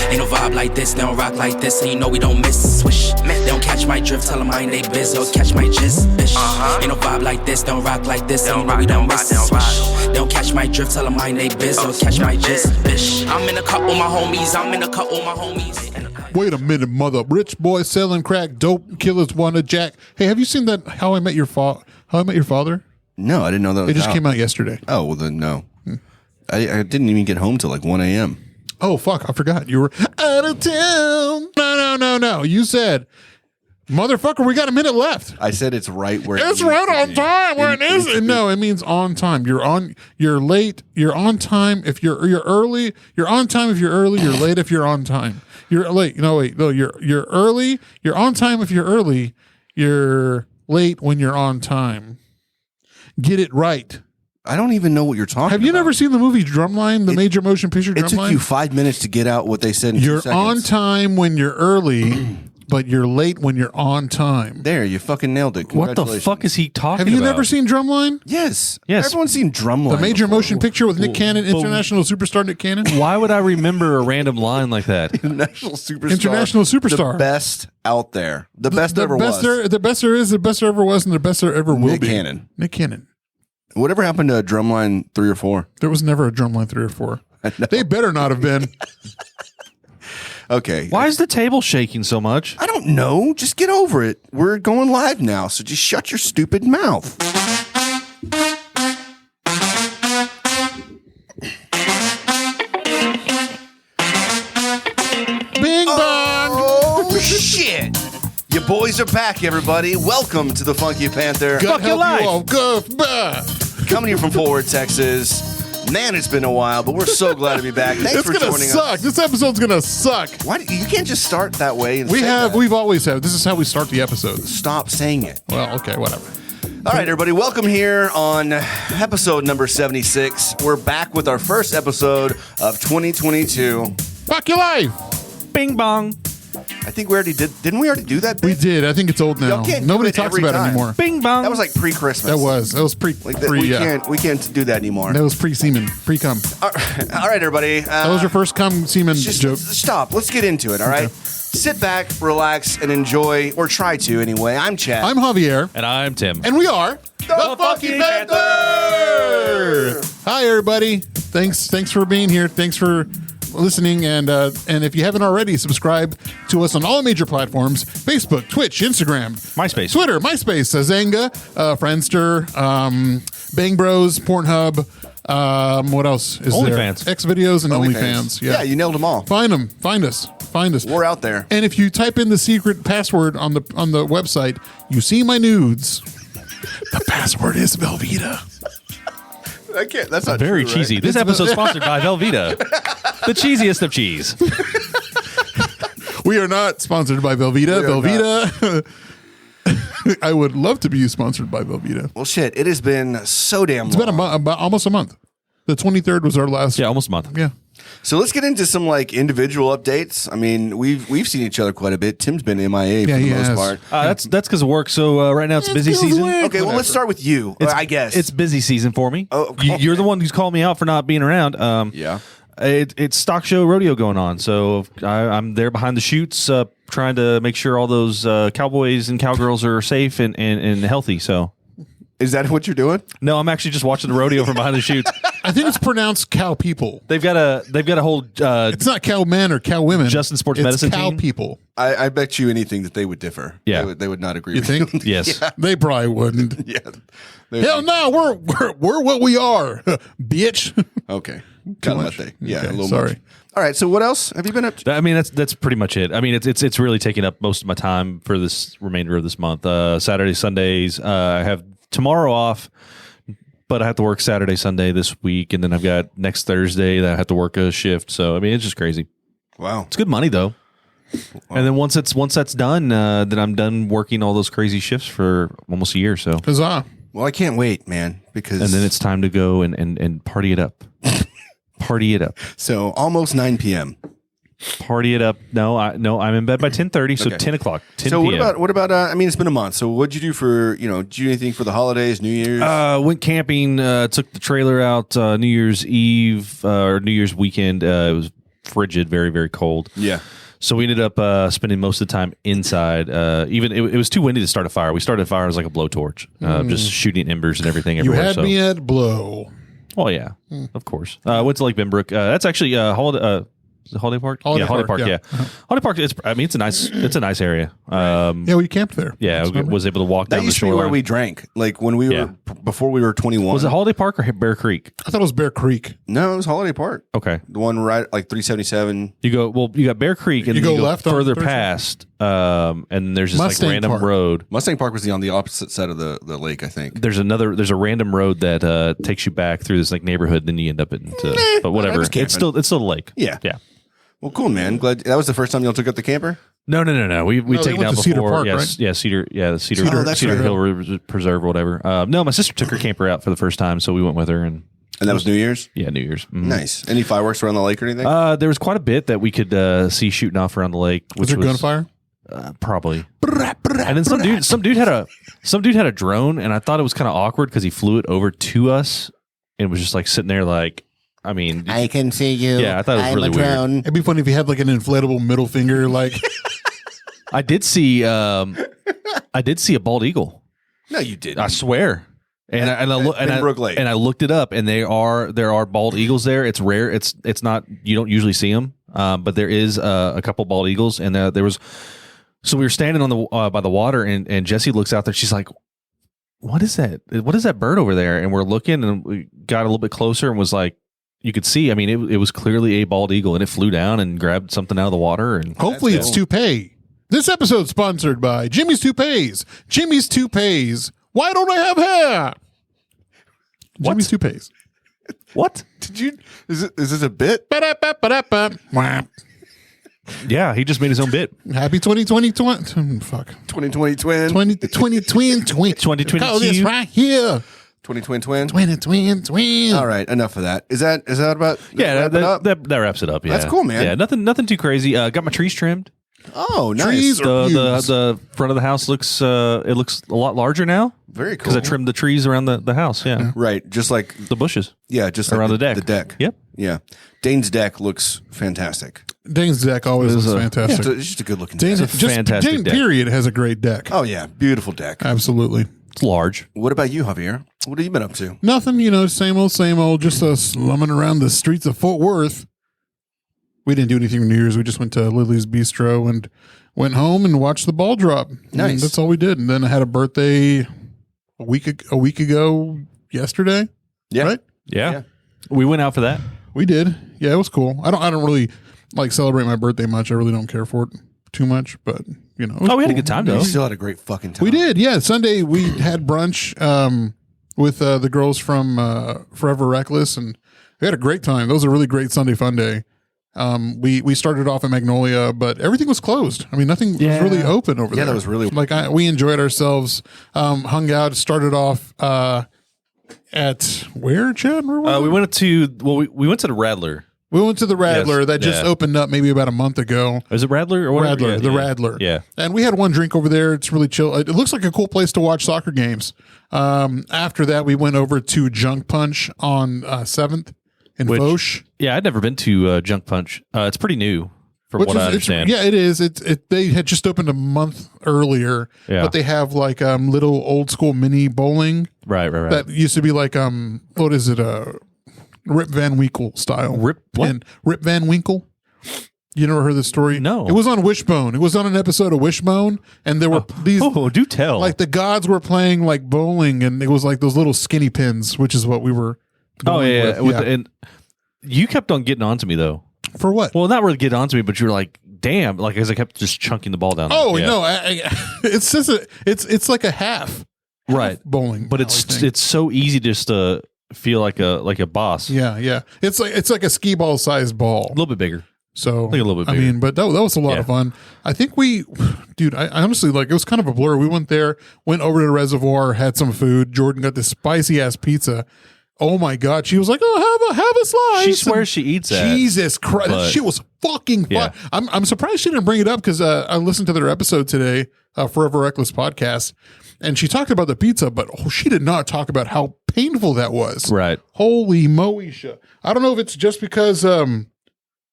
Ain't no vibe like this, they don't rock like this, and you know we don't miss. Swish, they don't catch my drift, tell them I ain't they biz, they'll catch my jizz, bitch. Ain't no vibe like this, they don't rock like this, and you know we don't miss. Swish, they don't catch my drift, tell them I ain't they biz, they'll catch my jizz, bitch. I'm in a cut with my homies, Wait a minute, mother. Rich boy selling crack, dope killers wanna jack. Hey, have you seen that How I Met Your Father? No, I didn't know that was It just out. came out yesterday. Oh, well then no. I didn't even get home till like 1 a.m. Oh, fuck. I forgot. You were out of town. No. You said, motherfucker, we got a minute left. I said it's right where It's right on time where it is. No, it means on time. You're late. You're on time if you're early. You're on time if you're early. You're late if you're on time. You're late. No, you're early. You're on time if you're early. You're late when you're on time. Get it right. I don't even know what you're talking about. Have you never seen the movie Drumline, the major motion picture Drumline? It took you 5 minutes to get out what they said in 2 seconds. You're on time when you're early, but you're late when you're on time. There, you fucking nailed it. What the fuck is he talking about? Have you never seen Drumline? Yes. Yes. Everyone's seen Drumline. The major motion picture with Nick Cannon, international superstar Nick Cannon? Why would I remember a random line like that? International superstar. International superstar. The best out there. The best there ever was. The best there is, the best there ever was, and the best there ever will be. Nick Cannon. Whatever happened to Drumline 3 or 4? There was never a Drumline 3 or 4. They better not have been. Okay. Why is the table shaking so much? I don't know. Just get over it. We're going live now, so just shut your stupid mouth. Bing bong. Oh, shit. Your boys are back, everybody. Welcome to the Funky Panther. God help life. you all. Coming to you from Forward, Texas. Man, it's been a while, but we're so glad to be back. Thanks It's for gonna joining suck. us. This episode's gonna suck. Why you can't just start that way? And say that. We've always had. This is how we start the episodes. Stop saying it. Well, okay, whatever. All right, everybody, welcome here on episode number 76. We're back with our first episode of 2022. Fuck your life. Bing bong. I think we already did. Didn't we already do that? We bit? did. I think it's old now. Y'all can't do Nobody it talks every about it time. anymore. Bing bong. That was like pre-Christmas. That was pre. Like pre we can't do that anymore. That was pre-semen. Pre-cum. All right, everybody. That was your first cum semen Just joke. stop. Let's get into it. All right. Sit back, relax, and enjoy, or try to anyway. I'm Chad. I'm Javier. And I'm Tim. And we are the Funky Panther. Hi, everybody. Thanks for being here. Thanks for listening. And if you haven't already, subscribe to us on all major platforms: Facebook, Twitch, Instagram, MySpace. Twitter, MySpace, Zanga, Friendster, Bang Bros, Pornhub. What else is OnlyFans. there? X videos and OnlyFans. Yeah, you nailed them all. Find them. Find us. We're out there. And if you type in the secret password on the website, you see my nudes. The password is Velveeta. I can't. That's not Very true, cheesy. Right? This episode sponsored by Velveeta, the cheesiest of cheese. We are not sponsored by Velveeta. Velveeta. I would love to be sponsored by Velveeta. Well, shit. It has been so damn. It's been about almost a month. The 23rd was our last. Yeah, almost a month. Yeah. So let's get into some like individual updates. I mean, we've seen each other quite a bit. Tim's been MIA for the most part. That's because of work. So right now it's busy season. Okay, well let's start with you. I guess It's busy season for me. Oh, You're the one who's called me out for not being around. yeah. It's stock show rodeo going on, so I'm there behind the chutes, trying to make sure all those cowboys and cowgirls are safe and healthy. So, Is that what you're doing? no, I'm actually just watching the rodeo from behind the chutes. I think it's pronounced cow people. They've got a whole It's not cow men or cow women. Justin Sports it's Medicine cow team. people. I bet you anything that they would differ. Yeah. They would not agree. You with think? yes. They probably wouldn't. Yeah. Hell no, we're what we are, bitch. Okay. Kind of much? that thing. Yeah. Okay, a little sorry. much. All right. So what else have you been up to? I mean, that's pretty much it. I mean, it's really taking up most of my time for this remainder of this month. Saturdays, Sundays. I have tomorrow off, but I have to work Saturday, Sunday this week, and then I've got next Thursday that I have to work a shift. So I mean, it's just crazy. Wow. It's good money though. And then once that's done, then I'm done working all those crazy shifts for almost a year. So Huzzah. Well, I can't wait, man, because and then it's time to go and party it up. Party it up. so almost 9 p.m. Party it up. No, I'm in bed by 10:30, so Okay. 10 o'clock. 10 So p.m. what about I mean, it's been a month. So what'd you do for, did you do anything for the holidays, New Year's? Went camping, took the trailer out New Year's Eve or New Year's weekend. It was frigid, very, very cold. Yeah. So we ended up spending most of the time inside. Even it was too windy to start a fire. We started a fire as like a blowtorch, just shooting embers and everything You everywhere. had me at blow. Oh yeah, of course. Went to Lake Benbrook. That's actually Holiday. Is it Holiday Park? Holiday Holiday Park, Park. yeah. Yeah, Holiday Park. It's a nice area. Yeah, we camped there. Yeah, I was able to walk That down the used to be shoreline. where we drank. Like when we were before we were 21. Was it Holiday Park or Bear Creek? I thought it was Bear Creek. No, it was Holiday Park. Okay, The one right like 377. you got Bear Creek, and You then go left on further 13. past, and there's just Mustang like random Park. road. Mustang Park was on the opposite side of the lake, I think. There's a random road that takes you back through this like neighborhood, then you end up into but whatever. was camping. It's still the lake. Yeah. Yeah. Well, cool, man. Glad that was the first time y'all took up the camper. No. We they taken went out to Cedar before. Park, Yes, right? yeah, Cedar. Yeah, the Cedar. Oh, that's Cedar right. Hill Preserve or whatever. No, my sister took her camper out for the first time, so we went with her, and And that was New Year's. yeah, New Year's. Mhm. Nice. Any fireworks around the lake or anything? There was quite a bit that we could see shooting off around the lake. Was Which there gunfire? Probably. And then some dude had a drone, and I thought it was kind of awkward because he flew it over to us and was just like sitting there, like, I mean, I can see you. Yeah, I thought it was really weird. It'd be funny if you had like an inflatable middle finger, like I did see a bald eagle. No, you didn't. I swear. And I Benbrook Lake. looked it up, and there are bald eagles there. It's rare. It's not, you don't usually see them, but there is a couple bald eagles, and there was. So we were standing on the by the water, and Jessie looks out there. She's like, "What is that? What is that bird over there?" And we're looking, and we got a little bit closer, and was like, you could see. I mean, it was clearly a bald eagle, and it flew down and grabbed something out of the water. And hopefully it's toupee. This episode sponsored by Jimmy's Toupees. Jimmy's Toupees. Why don't I have hair? Jimmy's Toupees. what? Did you? Is this a bit? Ba-da-ba-ba-da-ba. Wah. Yeah, he just made his own bit. Happy 2020. Fuck. 2020 twin. 2020 twin. 2022. Call this right here. 2020 twin. Twin. All right, enough of that. Is that about? Yeah, wrap it up? that wraps it up. Yeah, That's cool, man. Yeah, nothing too crazy. Got my trees trimmed. Oh, nice. Trees or views? The front of the house looks it looks a lot larger now Very cool. because I trimmed the trees around the house. Yeah, Right, just like the bushes. just Around like the deck. The deck. Yep. Yeah, Dane's deck looks fantastic. Dane's deck always looks fantastic. It's just a good looking Dane's deck. fantastic Dane deck. period has a great deck. Oh yeah, beautiful deck. Absolutely. It's large. What about you, Javier? What have you been up to? Nothing, same old, just slumming around the streets of Fort Worth. We didn't do anything for New Year's. We just went to Lily's Bistro and went home and watched the ball drop. Nice. And that's all we did. And then I had a birthday a week ago yesterday. Yeah. Right? Yeah. We went out for that. We did. Yeah, it was cool. I don't really like celebrate my birthday much. I really don't care for it too much, but it was Oh, we had a cool. good time though. You still had a great fucking time. We did, yeah. Sunday we had brunch with the girls from Forever Reckless, and we had a great time. That was a really great Sunday fun day. We started off at Magnolia, but everything was closed. I mean, nothing was really open over there. Yeah, that was really- like we enjoyed ourselves. Hung out. Started off at where, Chad? Where were We went to we went to the Rattler. we went to the Rattler Yes, that just yeah. opened up maybe about a month ago. Is it Rattler or whatever? Rattler, Yeah, the yeah. Rattler. Yeah. And we had one drink over there. It's really chill. It looks like a cool place to watch soccer games. After that, we went over to Junk Punch on 7th in Which- Foch. Yeah, I'd never been to Junk Punch. It's pretty new from what I understand. Yeah, it is. They had just opened a month earlier, Yeah. but they have like little old school mini bowling Right. that used to be like what is it, Rip Van Winkle style. Rip what? And Rip Van Winkle. You never heard this story? No. It was on Wishbone. It was on an episode of Wishbone, and there were these Oh, do tell. like the gods were playing like bowling, and it was like those little skinny pins, which is what we were. oh bowling yeah, with. and you kept on getting onto me though. For what? Well, not really getting onto me, but you were like, "Damn!" Like as I kept just chunking the ball down. there. Oh Yeah. no, it's just it's like a half right. bowling, But alley thing. it's so easy just to feel like a boss. yeah. It's like a skee ball sized ball. A little bit bigger. So a little bit I bigger. mean, but that was a lot Yeah. of fun. I think dude, I honestly like it was kind of a blur. We went there, went over to the reservoir, had some food. Jordan got this spicy ass pizza. Oh my god, she was like, "Oh, have a slice." She swears And she eats that. Jesus Christ, that but- shit was fucking fun. Yeah. I'm surprised she didn't bring it up because I listened to their episode today, Forever Reckless podcast, and she talked about the pizza, but she did not talk about how painful that was. Right. Holy moisha! I don't know if it's just because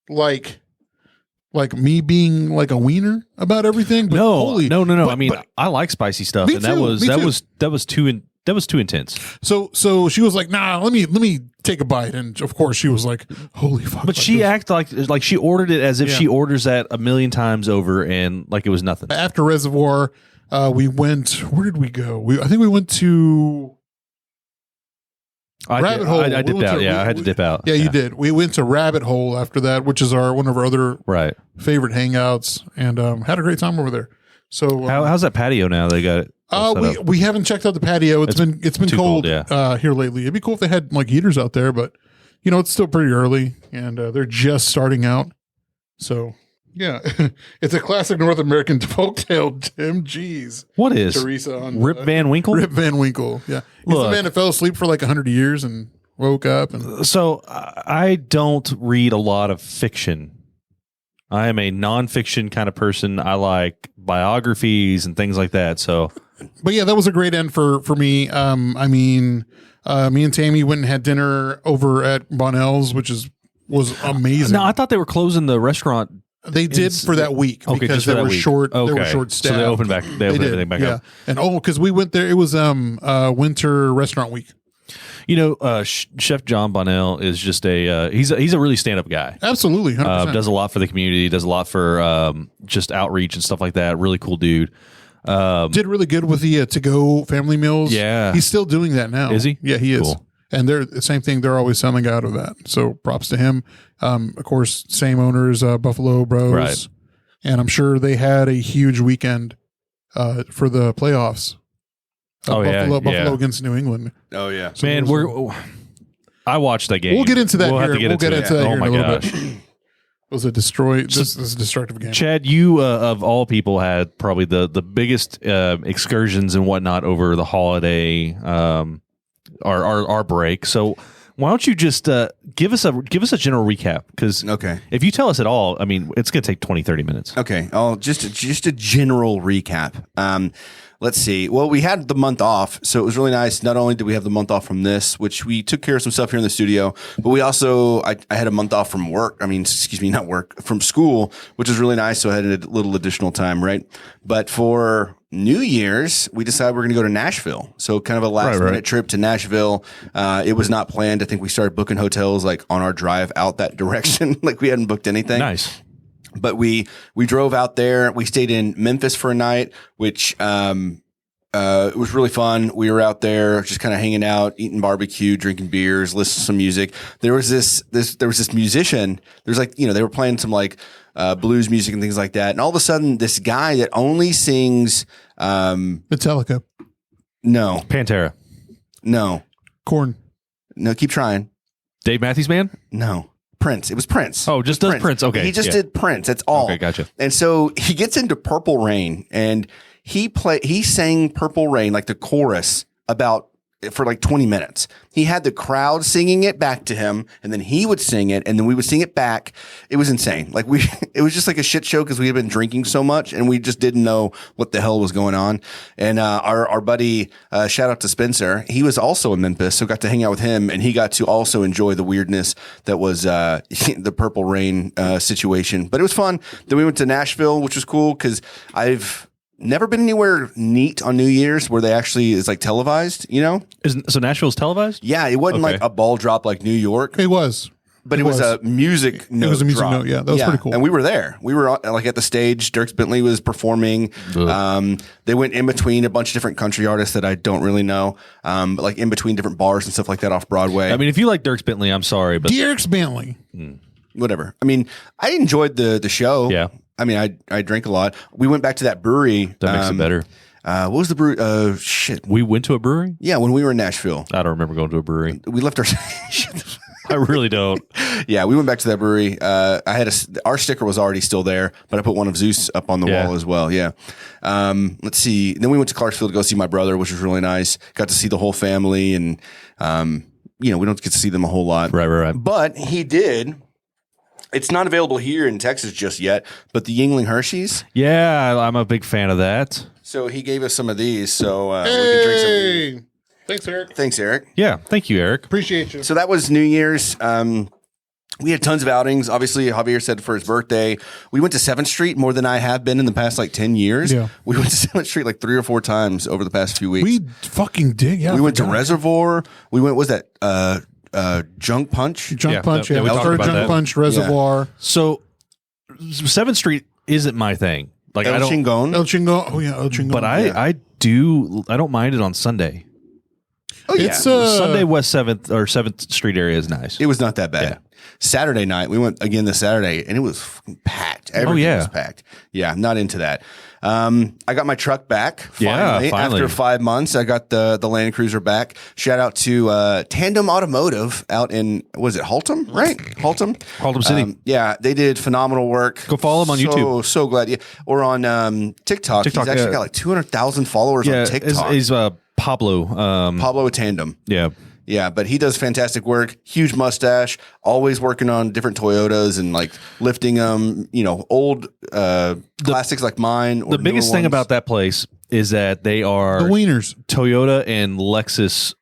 like me being like a wiener about everything. But No. but- I mean, but- I like spicy stuff, Me and too, that was too intense. So she was like, nah, let me take a bite. And of course she was like, holy fuck. But she acted like she ordered it as if Yeah. she orders that a million times over, and like it was nothing. After Reservoir, we went, where did we go? I think we went to Rabbit Hole. I We dipped went out. to- I had to dip out. Yeah, you did. We went to Rabbit Hole after that, which is one of our other Right. favorite hangouts, and had a great time over there. So How's that patio now? They got it. all set up? we haven't checked out the patio. It's been too cold, cold, yeah. here lately. It'd be cool if they had like heaters out there, but it's still pretty early, and they're just starting out. So yeah, it's a classic North American folktale. Tim, geez, What is Teresa on Rip Van Winkle? Rip Van Winkle. Yeah, he's the Look. man that fell asleep for like 100 years and woke up. And So I don't read a lot of fiction. I am a nonfiction kind of person. I like biographies and things like that. So, but yeah, that was a great end for me. Me and Tammy went and had dinner over at Bonnell's, which was amazing. no, I thought they were closing the restaurant. They did for that week Okay, because just for they that were week. short. They were Okay. short staffed. So they opened back. They opened everything back up. And because we went there, it was winter restaurant week. Chef John Bonnell is just he's a really stand up guy. Absolutely, 100%. Does a lot for the community. Does a lot for just outreach and stuff like that. Really cool dude. Did really good with the to go family meals. Yeah. he's still doing that now. Is he? Yeah, he is. Cool. And they're the same thing. They're always selling out of that. So props to him. Of course, same owners, Buffalo Bros. Right. And I'm sure they had a huge weekend for the playoffs. Buffalo against New England. Oh yeah. So Man, I watched that game. We'll get into that We'll here. have to get We'll get it. into that Oh here in my a little gosh. bit. It was a this is a destructive game. Chad, you of all people had probably the biggest excursions and whatnot over the holiday our break. So why don't you just give us a general recap? Because Okay. if you tell us at all, I mean, it's going to take 20, 30 minutes. Okay. Just a general recap. Let's see. Well, we had the month off, so it was really nice. Not only did we have the month off from this, which we took care of some stuff here in the studio, but we also I had a month off from work. I mean, excuse me, not work, from school, which was really nice. So I had a little additional time, right? But for New Year's, we decided we're going to go to Nashville. So kind of a last minute trip to Nashville. It was not planned. I think we started booking hotels like on our drive out that direction. Like we hadn't booked anything. Nice. But we drove out there. We stayed in Memphis for a night, which it was really fun. We were out there just kind of hanging out, eating barbecue, drinking beers, listening to some music. There was this musician. There's like, they were playing some like blues music and things like that. And all of a sudden, this guy that only sings Metallica, no, Pantera. Korn. No, keep trying. Dave Matthews Band? No. Prince. It was Prince. Oh, just does Prince. Okay. He just yeah. did Prince. That's all. Okay, gotcha. And so he gets into Purple Rain, and he sang Purple Rain, like the chorus, for like 20 minutes. He had the crowd singing it back to him, and then he would sing it, and then we would sing it back. It was insane. Like it was just like a shit show because we had been drinking so much, and we just didn't know what the hell was going on. And our buddy, shout out to Spencer, he was also in Memphis, so got to hang out with him, and he got to also enjoy the weirdness that was the Purple Rain situation. But it was fun. Then we went to Nashville, which was cool because I've never been anywhere neat on New Year's where they actually is like televised, So Nashville's televised? Yeah, it wasn't Okay. like a ball drop like New York, It was. but it was a music note. It was a music drop. note, yeah. That was pretty cool. And we were there. We were like at the stage. Dierks Bentley was performing. They went in between a bunch of different country artists that I don't really know, but like in between different bars and stuff like that off Broadway. I mean, if you like Dierks Bentley, I'm sorry, but Dierks Bentley. whatever. I mean, I enjoyed the show. Yeah. I mean, I drank a lot. We went back to that brewery. that makes it better. What was the brewery? Shit. We went to a brewery? Yeah, when we were in Nashville, I don't remember going to a brewery. we left our. I really don't. Yeah, we went back to that brewery. I had our sticker was already still there, but I put one of Zeus up on the Yeah. wall as well. Yeah. Let's see. Then we went to Clarksville to go see my brother, which was really nice. Got to see the whole family, and we don't get to see them a whole lot. Right. But he did. It's not available here in Texas just yet, but the Yingling Hershey's. Yeah, I'm a big fan of that. So he gave us some of these, so we can drink some of these. Thanks, Eric. Thanks, Eric. Yeah, thank you, Eric. Appreciate you. So that was New Year's. We had tons of outings. Obviously, Javier said for his birthday, we went to 7th Street more than I have been in the past like 10 years. Yeah. We went to 7th Street like 3 or 4 times over the past few weeks. We fucking did. Yeah, we went to Reservoir. We went, was that Junk Punch? Junk Punch. we Yeah, we talked started about Junk that. Punch, Reservoir. So 7th Street isn't my thing. Like El I don't, Chingon. El Chingon. Oh yeah, El Chingon. but I don't mind it on Sunday. Oh, yeah. It's Sunday West 7th or 7th Street area is nice. It was not that bad. Yeah. Saturday night, we went again this Saturday, and it was fucking packed. Everything was packed. Yeah, I'm not into that. I got my truck back finally. After 5 months. I got the Land Cruiser back. Shout out to Tandem Automotive out in, was it Haltom? Right? Haltom City. Yeah, they did phenomenal work. Go follow them on YouTube. So glad. Yeah. Or on TikTok. He's actually got like 200,000 followers on TikTok. He's Pablo. Pablo Tandem. Yeah. Yeah, but he does fantastic work. Huge mustache, always working on different Toyotas and like lifting them, old classics like mine. Or The biggest thing about that place is that they are the wieners. Toyota and Lexus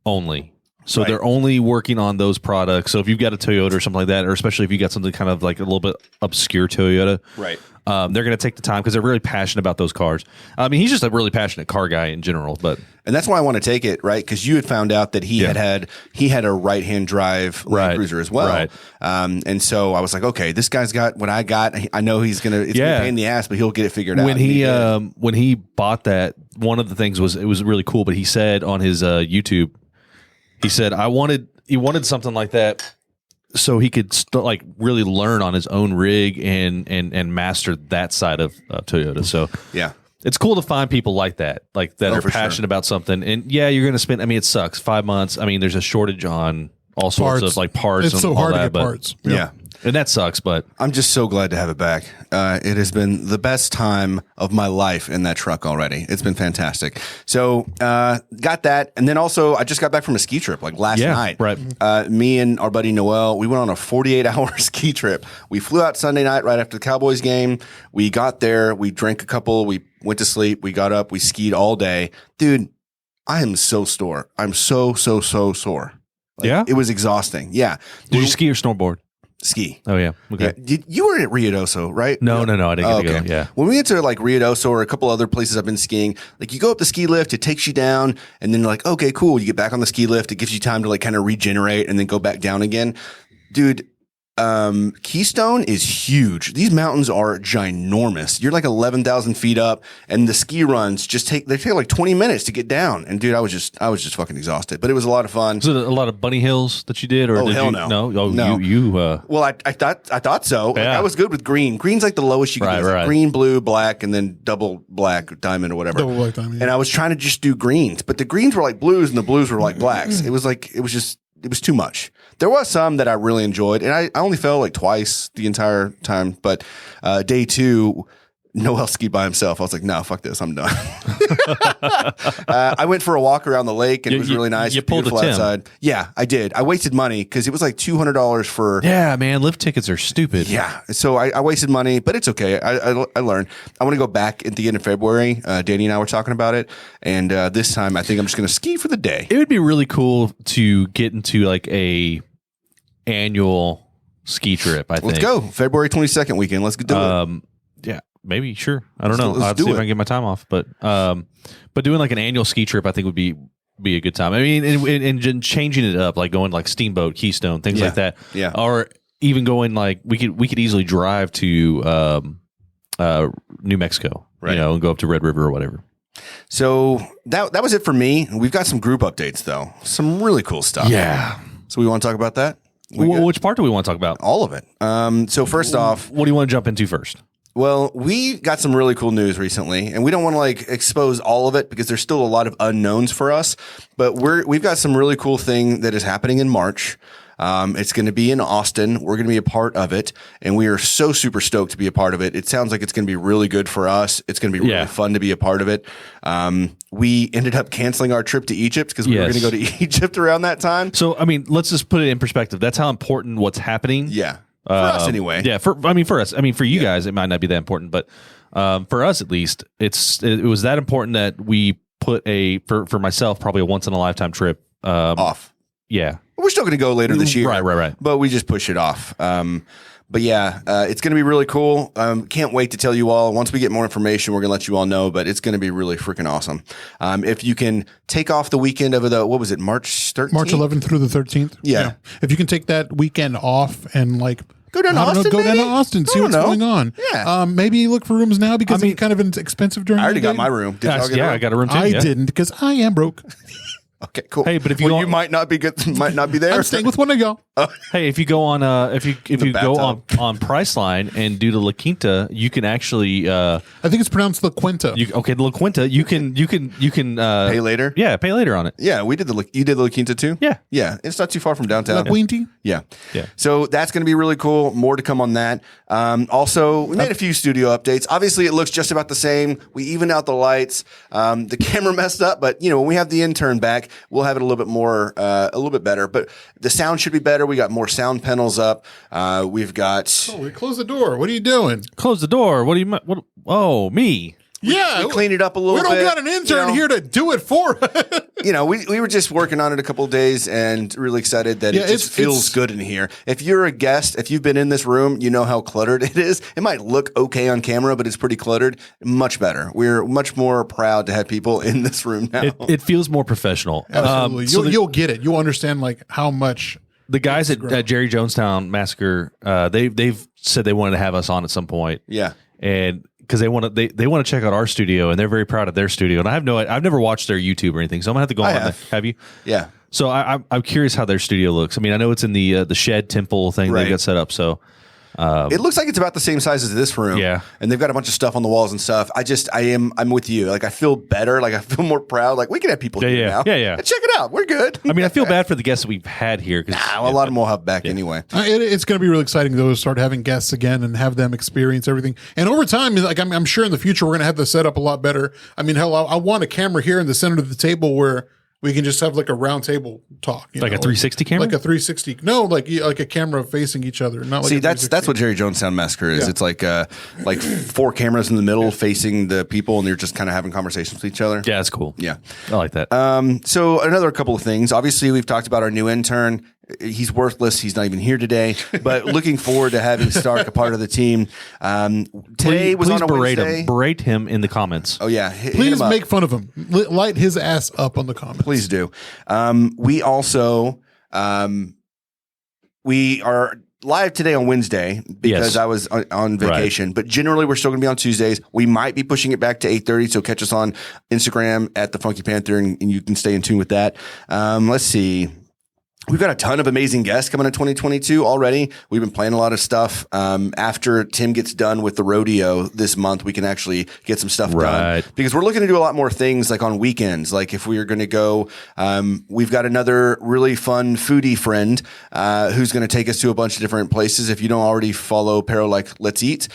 only. So Right. they're only working on those products. So if you've got a Toyota or something like that, or especially if you got something kind of like a little bit obscure Toyota, Right. They're going to take the time because they're really passionate about those cars. I mean, he's just a really passionate car guy in general, but And that's why I want to take it, right? Because you had found out that he had a right-hand drive Land Cruiser as well. Right. And so I was like, okay, this guy's got what I got. I know it's gonna be a pain in the ass, but he'll get it figured out. when he bought that, one of the things was it was really cool. But he said on his YouTube, he said he wanted something like that so he could really learn on his own rig and master that side of Toyota. So yeah. it's cool to find people like that are for passionate about something. And yeah, you're going to spend. I mean, it sucks. 5 months. I mean, there's a shortage on all sorts of like parts. It's and so all hard that, to get but- parts. Yeah. and that sucks. But I'm just so glad to have it back. It has been the best time of my life in that truck already. It's been fantastic. So got that. And then also I just got back from a ski trip like last night. Right. Me and our buddy Noel, we went on a 48-hour ski trip. We flew out Sunday night right after the Cowboys game. We got there. We drank a couple. We went to sleep. We got up. We skied all day. Dude, I am so sore. I'm so sore. yeah, It was exhausting. Yeah. did you ski or snowboard? Ski. Oh yeah. Okay. Yeah. You were at Riodoso, right? No, I didn't get to go. Yeah. When we went to like Riodoso or a couple other places I've been skiing, like you go up the ski lift, it takes you down, and then you're like, okay, cool. You get back on the ski lift. It gives you time to like kind of regenerate and then go back down again. Dude, Keystone is huge. These mountains are ginormous. You're like 11,000 feet up, and the ski runs take like 20 minutes to get down. And dude, I was just fucking exhausted, but it was a lot of fun. Was it a lot of bunny hills that you did, or did hell you, no. no? Oh, No. you. Well, I thought so. Like, Yeah. I was good with green. Green's like the lowest you can do. It's like Right. green, blue, black, and then double black, diamond, or whatever. Double black diamond, yeah. And I was trying to just do greens, but the greens were like blues and the blues were like blacks. It was too much. There was some that I really enjoyed, and I only fell like twice the entire time. But day 2, Noel skied by himself. I was like, no, fuck this. I'm done. I went for a walk around the lake, and it was really nice. You pulled a Beautiful Tim. outside. Yeah, I did. I wasted money because it was like $200 for. Yeah, man, lift tickets are stupid. Yeah, so I wasted money, but it's okay. I learned. I want to go back at the end of February. Danny and I were talking about it, and this time I think I'm just going to ski for the day. It would be really cool to get into like a annual ski trip. I think. Let's go February 22nd weekend. Let's do it. Yeah, maybe. Sure. I don't know. Let's I'll do see if it. I can get my time off. But doing like an annual ski trip, I think would be a good time. I mean, and changing it up, like going like Steamboat, Keystone, things like that. Yeah. Or even going like we could easily drive to New Mexico, Right. and go up to Red River or whatever. So that was it for me. We've got some group updates though. Some really cool stuff. Yeah. So we want to talk about that. We good? Which part do we want to talk about? All of it. So first off, What do you want to jump into first? well, we got some really cool news recently, and we don't want to like expose all of it because there's still a lot of unknowns for us. But we've got some really cool thing that is happening in March. It's going to be in Austin. We're going to be a part of it, and we are so super stoked to be a part of it. It sounds like it's going to be really good for us. It's going to be really fun to be a part of it. We ended up canceling our trip to Egypt because we were going to go to Egypt around that time. So, I mean, let's just put it in perspective. That's how important what's happening. Yeah. For us anyway. Yeah, for us. I mean, for you guys, it might not be that important, but for us at least, it was that important that we put for myself probably a once in a lifetime trip Off. Yeah, We're still going to go later this year. Right. But we just push it off. But yeah, it's going to be really cool. Can't wait to tell you all. Once we get more information, we're going to let you all know, but it's going to be really freaking awesome. If you can take off the weekend of what was it, March 13th? March 11th through the 13th. Yeah. If you can take that weekend off and like, go down to Austin. Go down to Austin, see what's going on. Yeah. Maybe look for rooms now because it's kind of expensive during I already the day. got my room. Did y'all get a room? I got a room too. I didn't because I am broke. Okay, cool. Hey, but if you you might not be good, might not be there. I'm staying with one of y'all. Hey, if you go on if you go on bathtub. Priceline and do the La Quinta, you can actually I think it's pronounced La Quinta. the La Quinta, you can Pay later. Yeah, pay later on it. Yeah, we did you did the La Quinta too. Yeah. It's not too far from downtown. La Quinty. Yeah. Yeah. So that's going to be really cool. More to come on that. Also, we made a few studio updates. Obviously, it looks just about the same. We evened out the lights. The camera messed up, but when we have the intern back, we'll have it a little bit more, a little bit better. But the sound should be better. We got more sound panels up. We've got. Oh, we closed the door. What are you doing? Close the door. What do you? What? Oh, me. We cleaned it up a little bit. We don't got an intern here to do it for us. We were just working on it a couple of days and really excited that it just feels good in here. If you're a guest, if you've been in this room, you know how cluttered it is. It might look okay on camera, but it's pretty cluttered. Much better. We're much more proud to have people in this room now. It feels more professional. Absolutely. You'll get it. You'll understand like how much. The guys at Jerry Jonestown Massacre, they've said they wanted to have us on at some point. Yeah. And because they want to check out our studio, and they're very proud of their studio. And I've never watched their YouTube or anything, so I'm gonna have to go on. Have you? Yeah. So I'm curious how their studio looks. I mean, I know it's in the shed temple thing they've got set up. So it looks like it's about the same size as this room. Yeah. And they've got a bunch of stuff on the walls and stuff. I'm with you. Like, I feel better. Like, I feel more proud. Like, we can have people here now. Yeah. And check it out. We're good. I mean, I feel bad for the guests that we've had here. A lot of them we'll have back anyway. It's going to be really exciting though to start having guests again and have them experience everything. And over time, like I'm sure in the future we're going to have the setup a lot better. I mean, hell, I want a camera here in the center of the table where we can just have like a round table talk, like a 360 camera, like a 360. No, like a camera facing each other. Not like See, that's what Jerry Jonestown Massacre is. Yeah. It's like 4 cameras in the middle facing the people, and you're just kind of having conversations with each other. Yeah, that's cool. Yeah, I like that. So another couple of things. Obviously, we've talked about our new intern. He's worthless. He's not even here today. But looking forward to having Stark a part of the team. Today was on a Wednesday. Berate him in the comments. Oh yeah, hit please him up. make fun of him. Light his ass up on the comments. Please do. We also we are live today on Wednesday because I was on vacation. Right. But generally, we're still going to be on Tuesdays. We might be pushing it back to 8:30. So catch us on Instagram at the Funky Panther, and you can stay in tune with that. Let's see. We've got a ton of amazing guests coming in 2022 already. We've been playing a lot of stuff. After Tim gets done with the rodeo this month, we can actually get some stuff done because we're looking to do a lot more things like on weekends. Like if we are going to go, we've got another really fun foodie friend who's going to take us to a bunch of different places. If you don't already follow Pero like Let's Eat,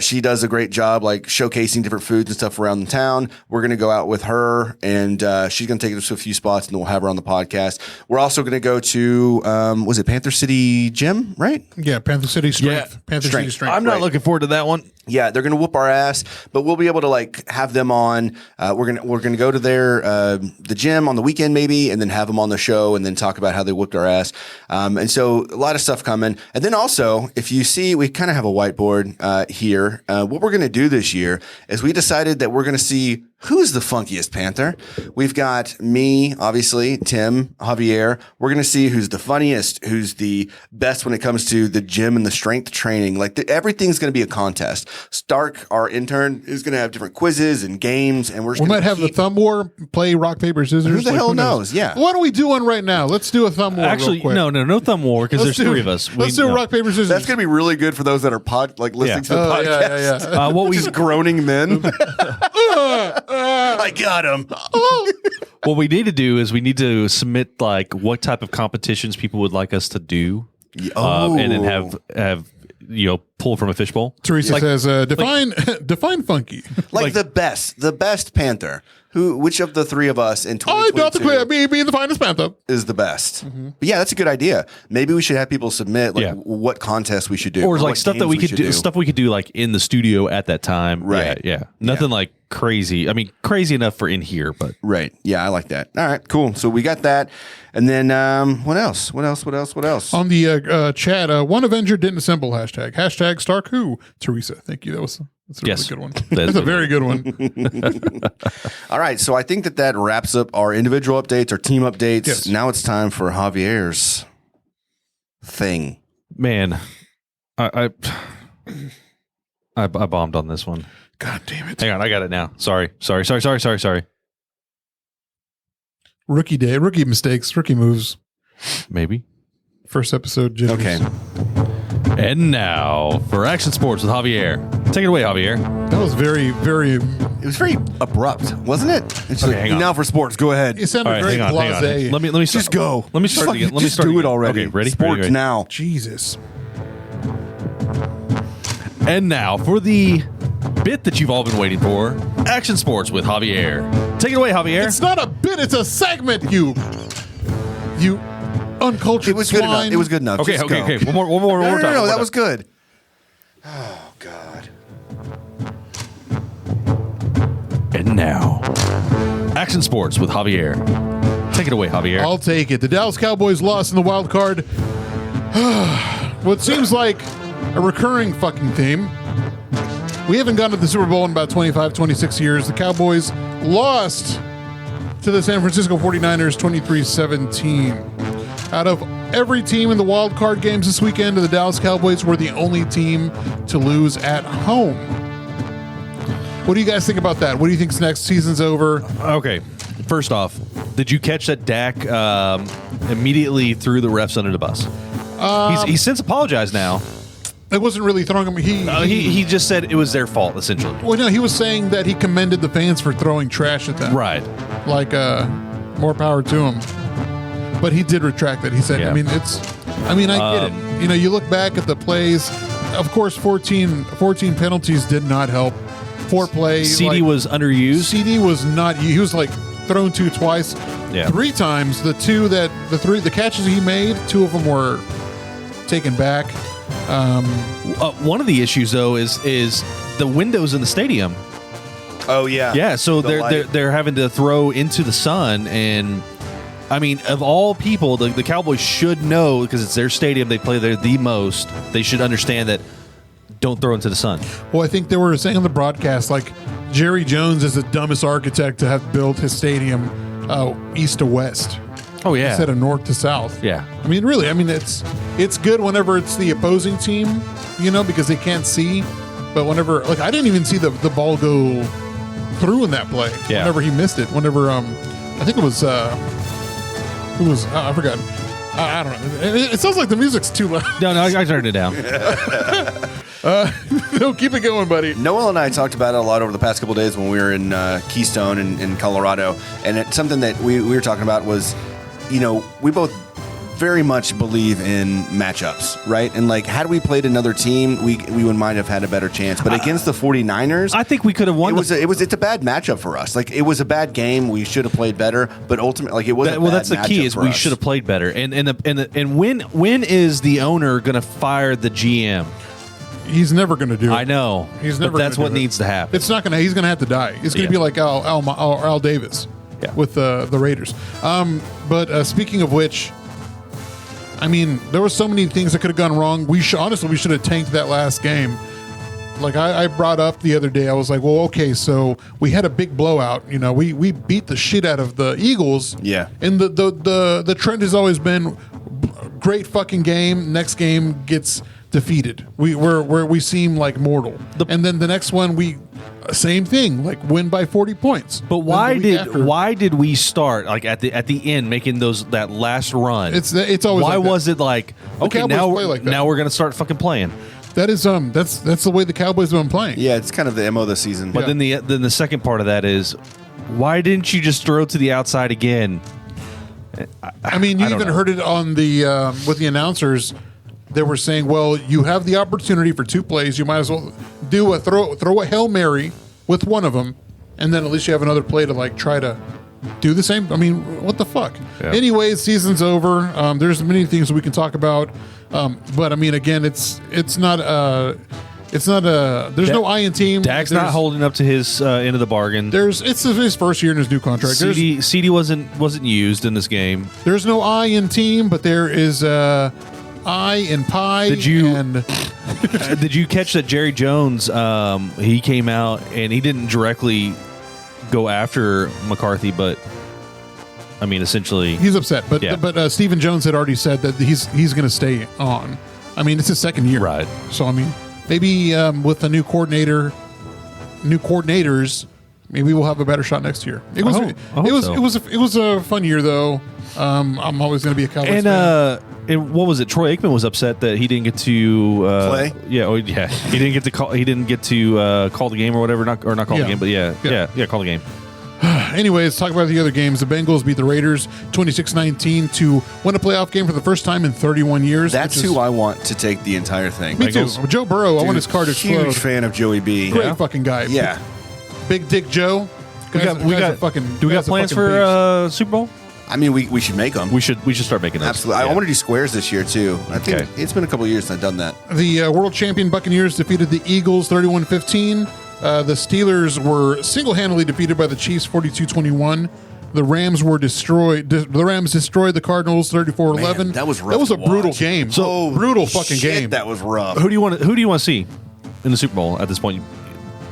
she does a great job like showcasing different foods and stuff around the town. We're going to go out with her and she's going to take us to a few spots and then we'll have her on the podcast. We're also going to go to was it Panther City Gym, right? Yeah, Panther City Strength. Yeah. Panther City Strength. I'm not looking forward to that one. Yeah, they're gonna whoop our ass, but we'll be able to like have them on. We're gonna go to their the gym on the weekend maybe, and then have them on the show, and then talk about how they whooped our ass. And so a lot of stuff coming. And then also, if you see, we kind of have a whiteboard here. What we're gonna do this year is we decided that we're gonna see who's the funkiest Panther. We've got me, obviously, Tim, Javier. We're going to see who's the funniest, who's the best when it comes to the gym and the strength training. Like everything's going to be a contest. Stark, our intern, is going to have different quizzes and games, and we might have the thumb war, play rock paper scissors. Who the hell knows? Yeah. Why don't we do one right now? Let's do a thumb war. Actually, real quick. no thumb war because there's 3 of us. Let's do rock paper scissors. That's going to be really good for those that are listening to the podcast. Yeah. What we just groaning men. I got him. What we need to do is we need to submit like what type of competitions people would like us to do, and then have pull from a fishbowl. Teresa says, define funky. Like the best Panther. Which of the three of us in 2022 be the finest Panther is the best? But yeah, that's a good idea. Maybe we should have people submit what contest we should do, or like stuff that we could do, stuff we could do like in the studio at that time. Right? Yeah. Nothing like crazy. I mean, crazy enough for in here, but right. Yeah, I like that. All right, cool. So we got that, and then what else? What else? On the chat, one Avenger didn't assemble hashtag Stark Who. Teresa, thank you. That's a really good one. That's a very good one. All right, so I think that wraps up our individual updates, our team updates. Yes. Now it's time for Javier's thing. Man, I bombed on this one. God damn it. Hang on, I got it now. Sorry. Rookie day, rookie mistakes, rookie moves. Maybe. First episode, jitters. Okay. And now for Action Sports with Javier. Take it away, Javier. That was very, very... It was very abrupt, wasn't it? It's Okay, hang on. now for sports. Go ahead. It sounded very hang on. blasé. Let me start. Just go. Let me start Fuck, again. Let me just start do it again. already. Okay, ready? Sports Ready? now. Jesus. And now for the bit that you've all been waiting for, Action Sports with Javier. Take it away, Javier. It's not a bit, it's a segment, you uncultured It was good enough. swine. It was good enough. Okay, Just okay. go. One more No, time. that was good. Oh, God. And now, Action Sports with Javier. Take it away, Javier. I'll take it. The Dallas Cowboys lost in the wild card. What seems like a recurring fucking theme. We haven't gone to the Super Bowl in about 25, 26 years. The Cowboys lost to the San Francisco 49ers 23-17. Out of every team in the wild card games this weekend, the Dallas Cowboys were the only team to lose at home. What do you guys think about that? What do you think's next? Season's over. Okay. First off, did you catch that Dak immediately threw the refs under the bus? He's since apologized now. It wasn't really throwing him. He just said it was their fault, essentially. Well, no, he was saying that he commended the fans for throwing trash at them. Right. Like, more power to him. But he did retract that. He said, Yeah. I get it. You know, you look back at the plays. Of course, 14 penalties did not help. Foreplay. CD was underused. CD was not. He was like thrown to twice. Yeah. 3 times. The catches he made, 2 of them were taken back. One of the issues, though, is the windows in the stadium. Oh, yeah. Yeah, so they're having to throw into the sun, and I mean, of all people, the Cowboys should know, because it's their stadium, they play there the most. They should understand that. Don't throw into the sun. Well, I think they were saying on the broadcast, like, Jerry Jones is the dumbest architect to have built his stadium east to west. Oh, yeah. Instead of north to south. Yeah. I mean, really, it's good whenever it's the opposing team, you know, because they can't see. But whenever, like, I didn't even see the ball go through in that play. Yeah. Whenever he missed it. Whenever, I think it was, who was, I forgot. I don't know. It sounds like the music's too loud. No, I turned it down. No, keep it going, buddy. Noel and I talked about it a lot over the past couple of days when we were in Keystone in Colorado. And it's something that we were talking about was, you know, we both very much believe in matchups, right? And like, had we played another team, we might have had a better chance. But against the 49ers, I think we could have won. It's a bad matchup for us. Like, it was a bad game. We should have played better. But ultimately, like, it was. Well, that's the key. Is we should have played better. And when is the owner going to fire the GM? He's never going to do it. I know. He's never. But that's gonna what do it. needs to happen. It's not going to. He's going to have to die. It's going to be like Al Davis with the Raiders. But speaking of which, I mean, there were so many things that could have gone wrong. We should have tanked that last game. Like I brought up the other day, I was like, well, okay, so we had a big blowout. You know, we beat the shit out of the Eagles. Yeah. And the trend has always been great fucking game. Next game gets defeated. We seem like mortal. And then the next one same thing, like win by 40 points. But why did we start like at the end making that last run? It's always why like was it like okay now we're gonna start fucking playing? That is that's the way the Cowboys have been playing. Yeah, it's kind of the MO this season. But then the second part of that is, why didn't you just throw to the outside again? I mean, you even heard it on the with the announcers. they were saying, well, you have the opportunity for 2 plays. You might as well do throw a Hail Mary with one of them, and then at least you have another play to like try to do the same. I mean, what the fuck? Yeah. Anyways, season's over. There's many things we can talk about, but I mean, again, it's not there's no I in team. Dak's not holding up to his end of the bargain. It's his first year in his new contract. CD wasn't used in this game. There's no I in team, but there is I in pie. Did you catch that Jerry Jones? He came out and he didn't directly go after McCarthy, but I mean, essentially, he's upset. But Yeah. Stephen Jones had already said that he's going to stay on. I mean, it's his second year, right? So I mean, maybe with a new coordinators, maybe we'll have a better shot next year. It was I hope so. it was a fun year though. I'm always going to be a Cowboys fan. And what was it? Troy Aikman was upset that he didn't get to play. Yeah, he didn't get to call. He didn't get to call the game or whatever. Not call the game, but call the game. Anyways, talk about the other games. The Bengals beat the Raiders 26-19 to win a playoff game for the first time in 31 years. That's who I want to take the entire thing. Me too. Bengals. Joe Burrow. I want his car to explode. Huge fan of Joey B. Great fucking guy. Yeah. Big Dick Joe. Do we got plans for Super Bowl? I mean, we should make them. We should start making those. Absolutely. Yeah. I want to do squares this year, too. I think it's been a couple of years since I've done that. The world champion Buccaneers defeated the Eagles 31-15. The Steelers were single-handedly defeated by the Chiefs 42-21. The Rams were destroyed. The Rams destroyed the Cardinals 34-11. Man, that was rough. That was a to brutal watch. game. Oh, brutal fucking shit, game. That was rough. Who do you want to see in the Super Bowl at this point?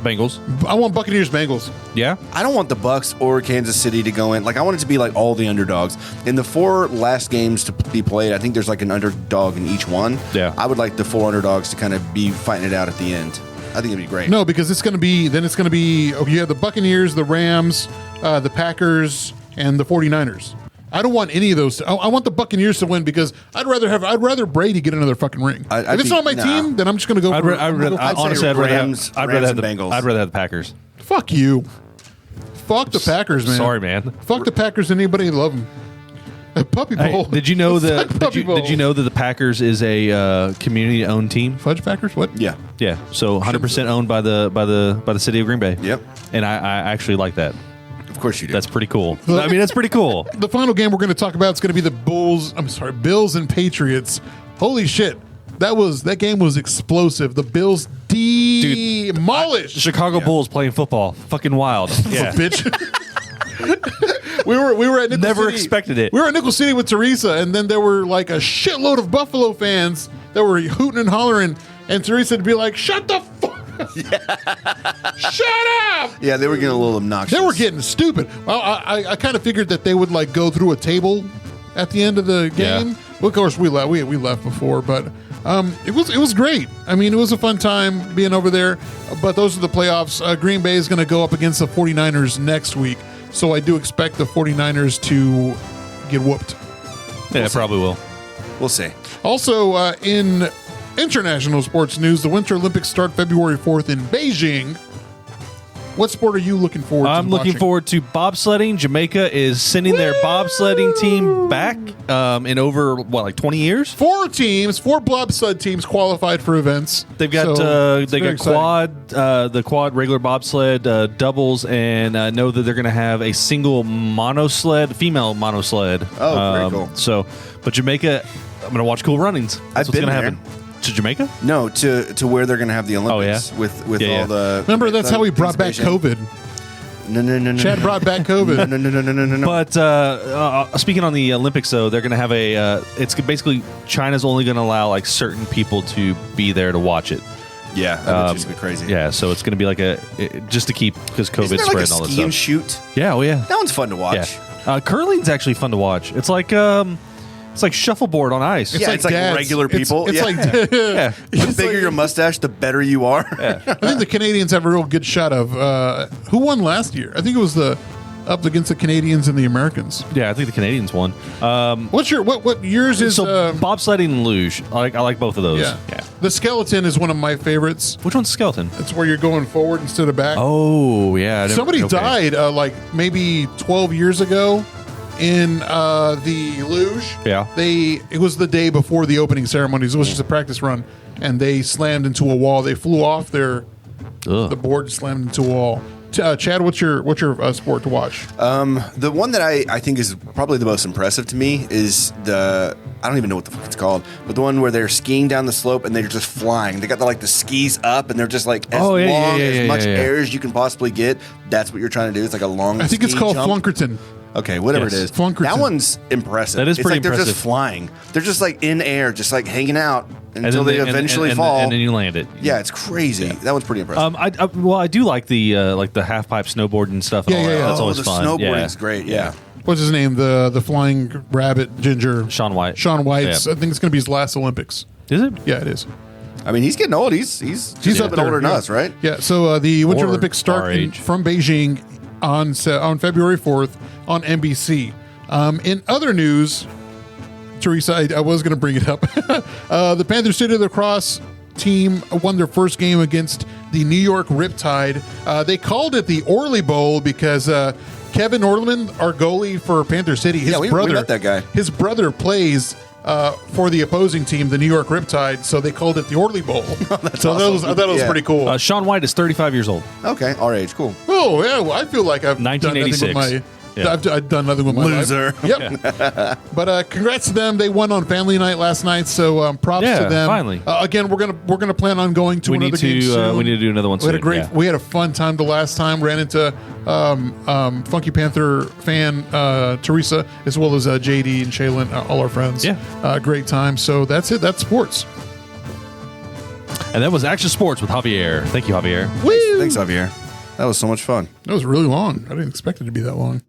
Bengals. I want Buccaneers Bengals. Yeah. I don't want the Bucks or Kansas City to go in. Like, I want it to be like all the underdogs. In the 4 last games to be played, I think there's like an underdog in each one. Yeah. I would like the 4 underdogs to kind of be fighting it out at the end. I think it'd be great. No, because it's going to be you have the Buccaneers, the Rams, the Packers, and the 49ers. I don't want any of those. I want the Buccaneers to win because I'd rather Brady get another fucking ring. If it's not my team, then I'm just going to go. I'd rather have the Bengals. I'd rather have the Packers. Fuck you. Fuck the Packers, man. Sorry, man. Fuck the Packers and anybody who love them. A Puppy Bowl. Hey, did you know that? Did you know that the Packers is a community-owned team? Fudge Packers? What? Yeah. Yeah. So 100% owned by the city of Green Bay. Yep. And I actually like that. Of course you do. That's pretty cool. I mean, that's pretty cool. The final game we're going to talk about is going to be the Bills and Patriots. Holy shit. That game was explosive. The Bills demolished. Chicago Bulls playing football. Fucking wild. Yeah. Bitch. we were at Nickel Never City. expected it. We were at Nickel City with Teresa, and then there were like a shitload of Buffalo fans that were hooting and hollering, and Teresa would be like, "Shut the fuck up! Shut up!" Yeah, they were getting a little obnoxious. They were getting stupid. Well, I kind of figured that they would like go through a table at the end of the game. Yeah. Well, of course, we left before, but it was great. I mean, it was a fun time being over there. But those are the playoffs. Green Bay is going to go up against the 49ers next week. So I do expect the 49ers to get whooped. Yeah, probably will. We'll see. Also, in international sports news, the Winter Olympics start February 4th in Beijing. What sport are you looking forward to? I'm looking forward to bobsledding. Jamaica is sending their bobsledding team back in over, like 20 years? 4 bobsled teams qualified for events. They've got quad, the quad regular bobsled, doubles, and know that they're going to have a single female monosled. Oh, very cool. But Jamaica, I'm going to watch Cool Runnings. That's I've been what's going to there. happen. To Jamaica? No, to where they're going to have the Olympics with all the. Remember, that's how we brought back COVID. No. Chad brought back COVID. No. But speaking on the Olympics, though, they're going to have it's basically China's only going to allow like certain people to be there to watch it. Yeah, that would just be crazy. Yeah, so it's going to be like just to keep because COVID Isn't there spread like and all a that ski and stuff. shoot? Yeah, oh yeah, That one's fun to watch. yeah. Curling's actually fun to watch. It's like shuffleboard on ice. Yeah, it's like dads. regular people. It's Yeah. like Yeah. The bigger your mustache, the better you are. I think the Canadians have a real good shot of who won last year. I think it was up against the Canadians and the Americans. Yeah, I think the Canadians won. What's what yours is? Bobsledding and luge. I like both of those. Yeah. The skeleton is one of my favorites. Which one's skeleton? It's where you're going forward instead of back. Oh yeah. Somebody died like maybe 12 years ago in the luge. Yeah. It was the day before the opening ceremonies. It was just a practice run, and they slammed into a wall. They flew off the board, slammed into a wall. Chad, what's your sport to watch? The one that I think is probably the most impressive to me is I don't even know what the fuck it's called, but the one where they're skiing down the slope and they're just flying. They got the skis up and they're just like as much air as you can possibly get. That's what you're trying to do. It's like a long. I think it's called Flunkerton. Okay, whatever it is. Flunkerton. That one's impressive. That is pretty impressive. They're just flying. They're just like in air, just like hanging out until they eventually fall. And then you land it. Yeah, it's crazy. Yeah. That one's pretty impressive. I do like the half pipe snowboard and stuff. And all that. That's always fun. Snowboarding is great. Yeah. What's his name? The flying rabbit ginger. Shaun White. Shaun White. I think it's going to be his last Olympics. Is it? Yeah, it is. I mean, he's getting old. He's a up bit there, older than us, right? Yeah. So the Winter Or Olympics start our age. from Beijing on February 4th on NBC. In other news, Teresa, I was going to bring it up. The Panther City Lacrosse team won their first game against the New York Riptide. They called it the Orly Bowl because Kevin Orleman, our goalie for Panther City, his brother, we met that guy. His brother plays for the opposing team, the New York Riptide, so they called it the Orly Bowl. So awesome. I thought it was pretty cool. Shaun White is 35 years old. Okay, our age, cool. Oh yeah, well, I feel like I've 1986. done nothing with my. Yeah. I've done nothing with my Loser. life. Yep. But congrats to them. They won on Family Night last night, so props to them. Finally. Again, we're gonna plan on going to another game soon. We need to do another one soon. We had a fun time the last time. Ran into Funky Panther fan Teresa, as well as JD and Shaylin, all our friends. Yeah. Great time. So that's it. That's sports. And that was Action Sports with Javier. Thank you, Javier. Woo! Thanks, Javier. That was so much fun. That was really long. I didn't expect it to be that long.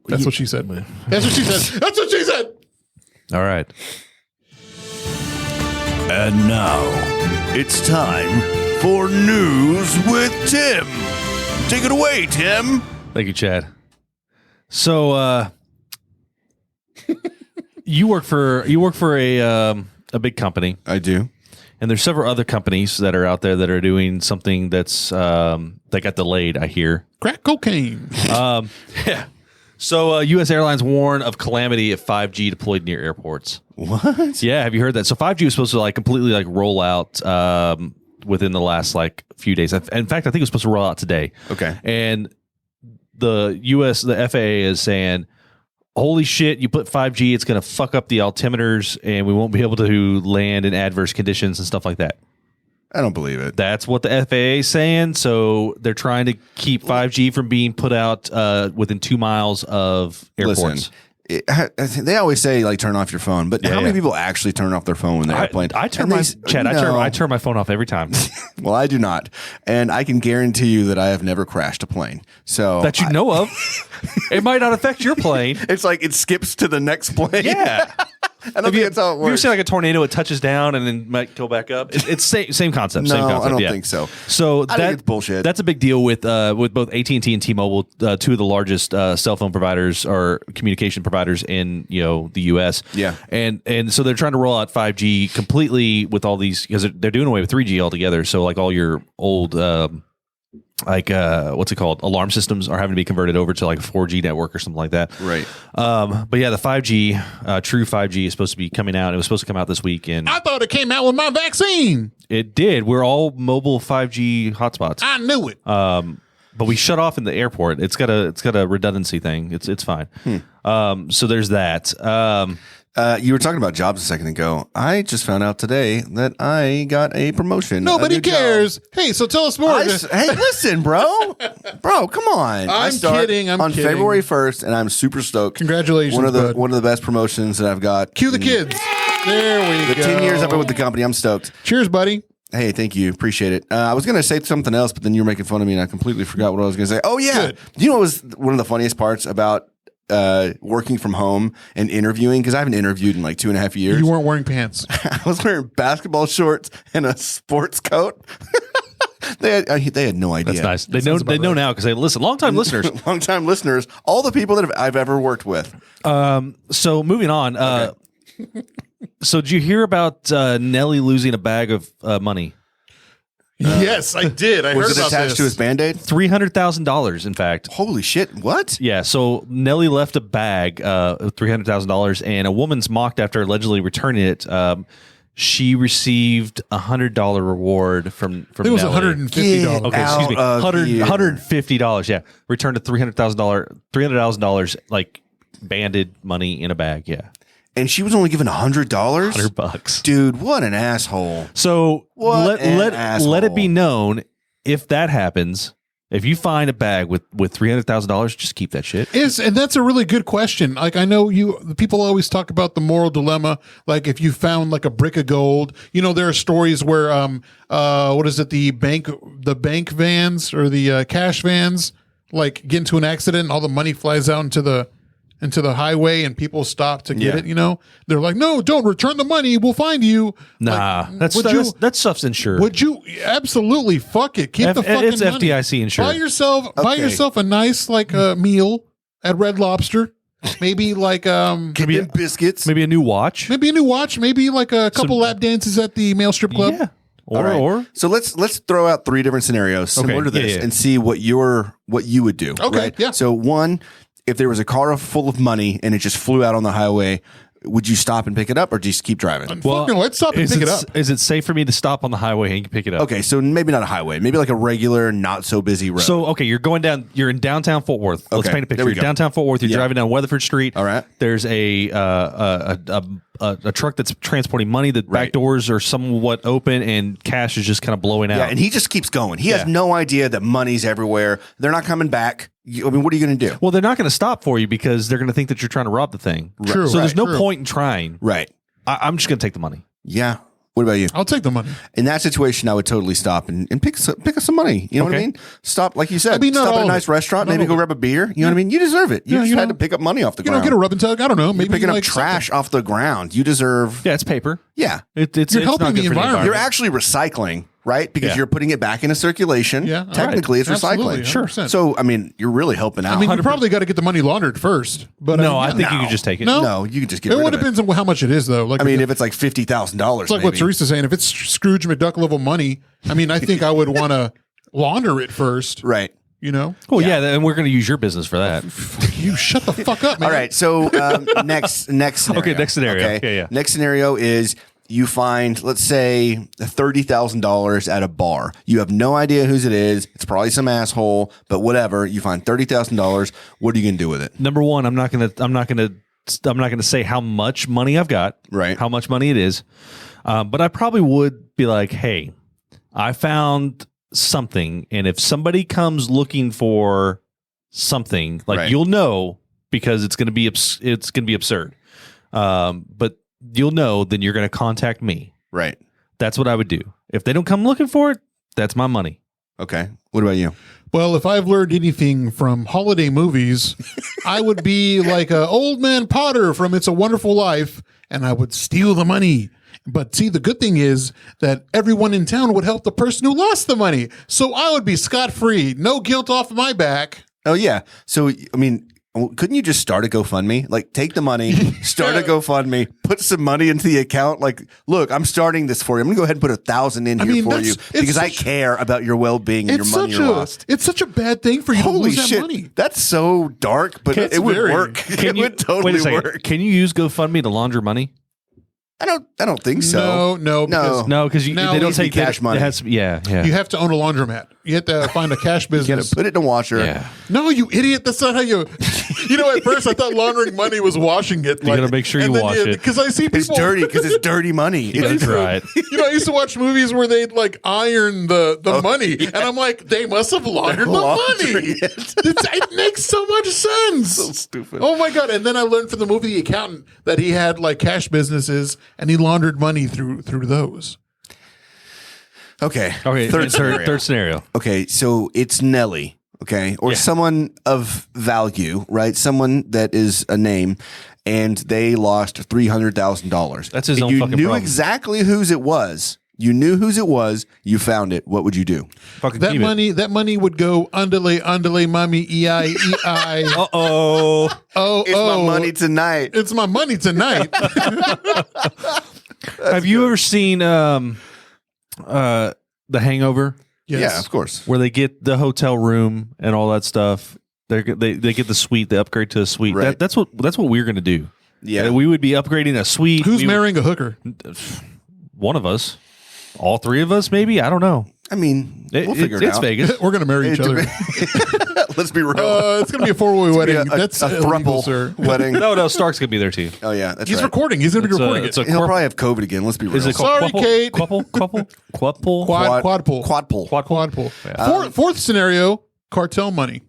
That's what she said. That's what she said. That's what she said. All right. And now it's time for News with Tim. Take it away, Tim. Thank you, Chad. So, you work for a big company. I do. And there's several other companies that are out there that are doing something that's that got delayed, I hear. Crack cocaine. Yeah. So U.S. Airlines warn of calamity if 5G deployed near airports. What? Yeah, have you heard that? So 5G was supposed to completely roll out within the last few days. In fact, I think it was supposed to roll out today. Okay. And the FAA is saying, holy shit, you put 5G, it's going to fuck up the altimeters and we won't be able to land in adverse conditions and stuff like that. I don't believe it. That's what the FAA is saying. So they're trying to keep 5G from being put out within 2 miles of airports. Listen, they always say turn off your phone, but how many people actually turn off their phone when they're airplane? I turn my phone off every time. Well, I do not, and I can guarantee you that I have never crashed a plane. So that you know of, it might not affect your plane. It's like it skips to the next plane. Yeah. I don't think that's how it works. You ever seen a tornado? It touches down and then might go back up. It's same concept. No, same concept. I don't think so. So I think it's bullshit. That's a big deal with both AT&T and T-Mobile, two of the largest cell phone providers or communication providers in the U.S. Yeah, and so they're trying to roll out 5G completely with all these because they're doing away with 3G altogether. So all your old what's it called? Alarm systems are having to be converted over to a 4G network or something like that. Right. But yeah, the 5G, true 5G is supposed to be coming out. It was supposed to come out this week, and I thought it came out with my vaccine. it did. We're all mobile 5G hotspots. I knew it. But we shut off in the airport. It's got a redundancy thing. It's fine. So there's that. You were talking about jobs a second ago. I just found out today that I got a promotion. Nobody cares. Hey, so tell us more. Hey, listen, bro. Bro, come on. I start kidding. I'm on kidding. February 1st, and I'm super stoked. Congratulations, One of bud. the best promotions that I've got. Cue the kids. There we The go. 10 years I've been with the company, I'm stoked. Cheers, buddy. Hey, thank you. Appreciate it. I was going to say something else, but then you were making fun of me, and I completely forgot what I was going to say. Oh, yeah. Good. Do you know what was one of the funniest parts about working from home and interviewing? Because I haven't interviewed in 2.5 years. You weren't wearing pants. I was wearing basketball shorts and a sports coat. They had no idea. That's nice. They know now because they listen. Longtime listeners. Longtime listeners. All the people that I've ever worked with. So moving on. Okay. So did you hear about Nelly losing a bag of money? Yes, I did. I heard Was it about attached this. to his Band-Aid? $300,000, in fact. Holy shit! What? Yeah, so Nelly left a bag of $300,000, and a woman's mocked after allegedly returning it. She received $100 reward from I think it was Nelly. $150. Okay, excuse me, $150. Yeah, returned a $300,000 like banded money in a bag. Yeah, And she was only given $100. $100. Dude, what an asshole! So What an let it be asshole. known, if that happens, if you find a bag with $300,000, just keep that shit. And that's a really good question. Like, I know people always talk about the moral dilemma. Like, if you found like a brick of gold, there are stories where, what is it? The bank vans or the cash vans, like get into an accident and all the money flies out into the highway and people stop to get it. They're like, no, don't return the money. We'll find you. Nah, Like, that stuff's insured. would you absolutely fuck it? Keep the fucking it's money. FDIC insured. Buy yourself a nice meal at Red Lobster. Maybe like Give me biscuits. Maybe a new watch. maybe a new watch. Maybe like a couple lap dances at the male strip club. Yeah. All right. Or So let's throw out 3 different scenarios similar to this yeah. and see what you would do. Okay, right? yeah. So one, if there was a car full of money and it just flew out on the highway, would you stop and pick it up or just keep driving? Fuck no, let's stop and pick it up. Is it safe for me to stop on the highway and pick it up? Okay, so maybe not a highway, maybe like a regular, not so busy road. So, okay, you're in downtown Fort Worth. Let's Okay, paint a there picture. we You're go. downtown Fort Worth. You're Yeah. driving down Weatherford Street. All right. There's a truck that's transporting money. The back doors are somewhat open, and cash is just kind of blowing out. yeah, and he just keeps going. He has no idea that money's everywhere. They're not coming back. I mean, what are you going to do? well, they're not going to stop for you because they're going to think that you're trying to rob the thing. True, So there's no true. point in trying. Right. I'm just going to take the money. Yeah. What about you? I'll take the money. In that situation, I would totally stop and pick up some money. You know what I Okay. mean? Stop, like you said, I mean, not stop all at a of nice it. restaurant, Not maybe all go of it. grab a beer. You know what I mean? You deserve it. You Yeah, just you had know, to pick up money off the ground. Get a rub and tug. I don't know. Maybe You're picking like up trash off the ground. You deserve. Yeah, it's paper. Yeah. It's You're not helping good the for environment. You're actually recycling, right? Because Yeah. you're putting it back into circulation. Yeah, all Technically, right. it's Absolutely, recycling. 100%. So, I mean, you're really helping out. I mean, you probably got to get the money laundered first. But No, I yeah. think you can just take it. No. no, you can just get It rid all of it. depends on how much it is, though. Like, I mean, if it's like $50,000, it's like what Teresa's saying. If it's Scrooge McDuck level money, I mean, I think I would want to launder it first. right. Well, yeah, and we're going to use your business for that. You shut the fuck up, man. All right. So next scenario. Okay, next scenario. Yeah. Next scenario is you find, let's say, $30,000 at a bar. You have no idea whose it is. It's probably some asshole, but whatever. You find $30,000. What are you gonna do with it? Number one, I'm not gonna say how much money I've got, Right. How much money it is, but I probably would be like, hey, I found something, and if somebody comes looking for something, like Right. you'll know because it's gonna be absurd, but you'll know, then you're gonna contact me. Right. That's what I would do. If they don't come looking for it, that's my money. Okay. What about you? Well, if I've learned anything from holiday movies, I would be like a old man Potter from It's a Wonderful Life, and I would steal the money. But see, the good thing is that everyone in town would help the person who lost the money. So I would be scot-free. No guilt off my back. Oh yeah. So I mean, couldn't you just start a GoFundMe? Like, take the money, start a GoFundMe, put some money into the account. Like, look, I'm starting this for you. I'm gonna go ahead and put 1,000 in here for you because I care about your well-being and your money you lost. It's such a bad thing for you to Holy lose that shit, money. that's so dark, but It's it would very- work. It you, would totally wait a second. work. Can you use GoFundMe to launder money? I don't think so. No, because No, because Now they don't needs to be take cash money. It has to, yeah. you have to own a laundromat. You have to find a cash You gotta business. put it in a washer. Yeah. No, you idiot. That's not how you. At first I thought laundering money was washing it. You gotta make sure you wash it. Because I see people. It's dirty because it's dirty money. You gotta try it. I used to watch movies where they'd like iron the money, and I'm like, they must have laundered the Laundering money. It makes so much sense. So stupid. Oh my god! And then I learned from the movie The Accountant that he had like cash businesses, and he laundered money through those. Okay. Okay, Third scenario. third scenario. Okay, so it's Nelly, okay, or someone of value, right? Someone that is a name, and they lost $300,000. That's his own you fucking knew problem. exactly whose it was. You knew whose it was. You found it. What would you do? Fucking That keep money would go underlay, mommy, ei. Uh oh. Oh, It's my money tonight. It's my money tonight. Have you ever seen The Hangover, Yes. Yeah, of course. where they get the hotel room and all that stuff. They get the suite. They upgrade to a suite. Right. That's what we're gonna do. Yeah. We would be upgrading a suite. Who's We- marrying a hooker? One of us. All three of us, maybe. I don't know. I mean, we'll figure it it's out. Vegas. We're going to marry each other. Let's be real. It's going to be a four-way wedding. That's a illegal, thruple sir. wedding. No, Stark's gonna be there too. Oh yeah, that's He's right. recording. He's going to be recording It's it. a He'll corp- probably have COVID again. Let's be real. Is it called Sorry, quadple? Kate. Quadple? Quad pull. Quad pull. Quad pull. Fourth scenario, cartel money.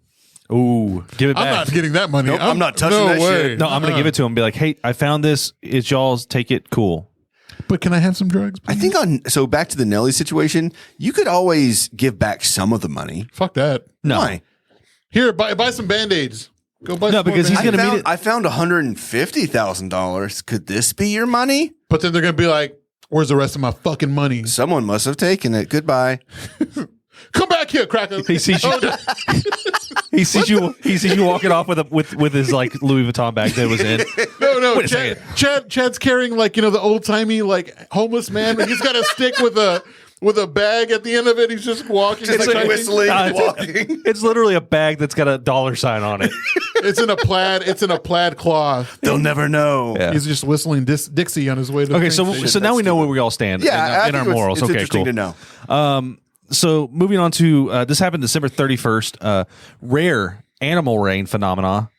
Ooh, give it I'm back. not getting that money. Nope, I'm not touching that shit. No, I'm gonna give it to him. And be like, hey, I found this. It's y'all's. Take it. Cool. But can I have some drugs, I please? think so back to the Nelly situation, you could always give back some of the money. Fuck that. No, Why? Here, buy some Band-Aids. Go buy No, some more because he's Band-Aids. gonna meet it. I found $150,000. Could this be your money? But then they're going to be like, where's the rest of my fucking money? Someone must have taken it. Goodbye. Come back here, cracker. he sees you. He sees you. He sees you walking off with his like Louis Vuitton bag that was in. No. Wait a second. Chad's carrying like, the old timey like homeless man. He's got a stick with a bag at the end of it. He's just walking. It's like typing. whistling, Nah, walking. It's literally a bag that's got a dollar sign on it. It's in a plaid cloth. They'll never know. Yeah. He's just whistling Dixie on his way to Okay, the train so station. now we know where we all stand. Yeah, in our morals. It's Okay, interesting cool. to know. So moving on to this happened December 31st. Rare animal rain phenomenon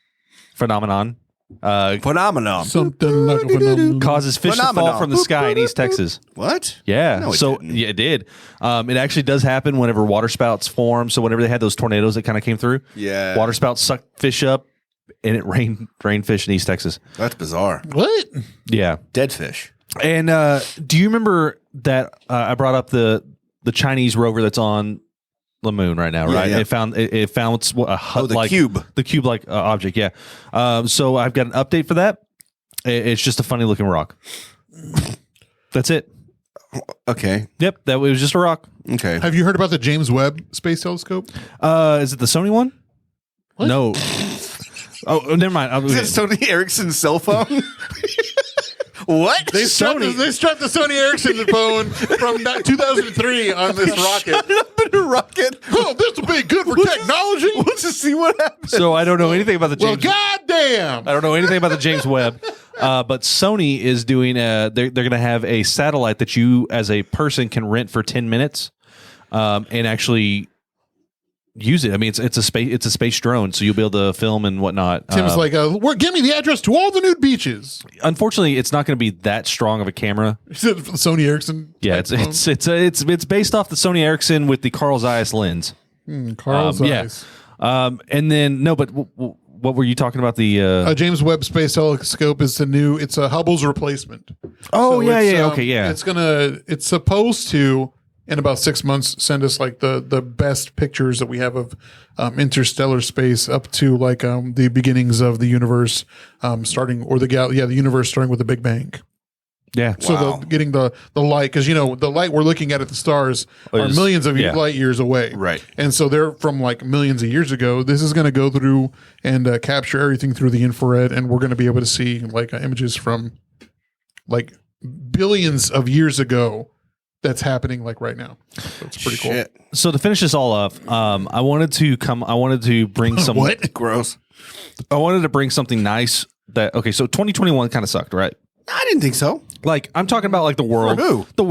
Phenomenon. Something like a phenomenon. causes fish to fall Phenomenon. from the sky in East Texas. What? Yeah. No, it so didn't. yeah, it did. It actually does happen whenever water spouts form. So whenever they had those tornadoes that kind of came through, Yeah. water spouts sucked fish up, and it rained fish in East Texas. That's bizarre. What? Yeah. Dead fish. And do you remember that I brought up the Chinese rover that's on the moon right now, right? yeah. It found a the cube. the cube-like object. Yeah. So I've got an update for that. It's just a funny looking rock. That's it. Okay. Yep, that was just a rock. Okay. Have you heard about the James Webb Space Telescope? Is it the Sony one? What? No. Oh, never mind. Is it Sony Ericsson's cell phone? What? They strapped the Sony Ericsson phone from 2003 on this rocket. rocket. Oh, this will be good for technology. We'll just see what happens. So I don't know anything about the Well, James. goddamn. I don't know anything about the James Webb, but Sony is doing. They're going to have a satellite that you, as a person, can rent for 10 minutes, and actually use it. I mean, it's a space drone, so you'll be able to film and whatnot. Tim's like, give me the address to all the nude beaches. Unfortunately, it's not going to be that strong of a camera. He said Sony Ericsson. Yeah, type phone. it's based off the Sony Ericsson with the Carl Zeiss lens. Carl Yeah. Zeiss. And then no, but what were you talking about? The James Webb Space Telescope is it's a Hubble's replacement. oh So yeah, it's, yeah, okay, yeah. It's supposed to, in about 6 months, send us like the best pictures that we have of interstellar space up to like the beginnings of the universe, the universe starting with the Big Bang. Yeah. So getting the light, because the light we're looking at the stars are Is- millions of yeah. light years away, Right. And so they're from like millions of years ago. This is going to go through and capture everything through the infrared, and we're going to be able to see like images from like billions of years ago. That's happening like right now. So it's pretty cool. Shit. So to finish this all up, I wanted to bring some. What? Gross. I wanted to bring something nice. So 2021 kind of sucked, right? I didn't think so. Like I'm talking about like the world. For who? The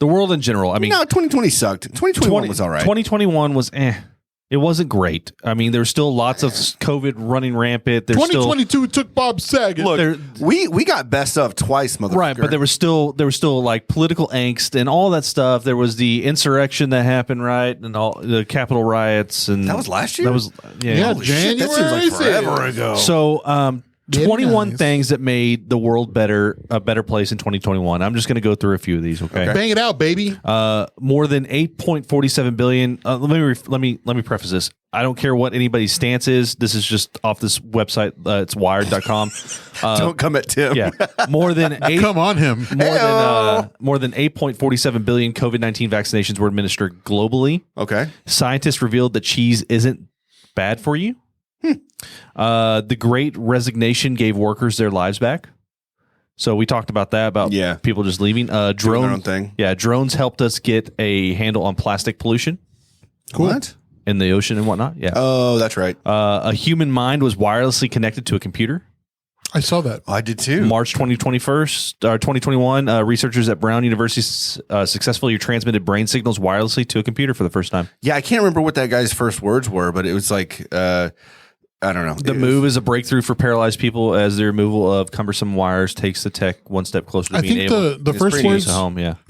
world in general. I mean, No, 2020 sucked. 2021 was all right. 2021 was It wasn't great. I mean, there's still lots of COVID running rampant. There's 2022 took Bob Saget. Look, we got best of twice, motherfucker. right, but there was still like political angst and all that stuff. There was the insurrection that happened, right, and all the Capitol riots, and That was last year? That was yeah, Holy shit, that seems like January forever 6th. ago. So, 21 nice. things that made the world a better place in 2021. I'm just going to go through a few of these. Okay. Bang it out, baby. More than 8.47 billion. Let me preface this. I don't care what anybody's stance is. This is just off this website. It's wired.com. Don't come at Tim. Yeah. More than Come on him. more than 8.47 billion COVID-19 vaccinations were administered globally. Okay. Scientists revealed that cheese isn't bad for you. The Great Resignation gave workers their lives back. So we talked about that, about people just leaving. Doing their own thing. Yeah, drones helped us get a handle on plastic pollution. Cool. What? In the ocean and whatnot. Yeah. Oh, that's right. A human mind was wirelessly connected to a computer. I saw that. I did too. March 2021, researchers at Brown University successfully transmitted brain signals wirelessly to a computer for the first time. Yeah, I can't remember what that guy's first words were, but it was like, I don't know. The move is a breakthrough for paralyzed people as the removal of cumbersome wires takes the tech one step closer to being able. I think the first words,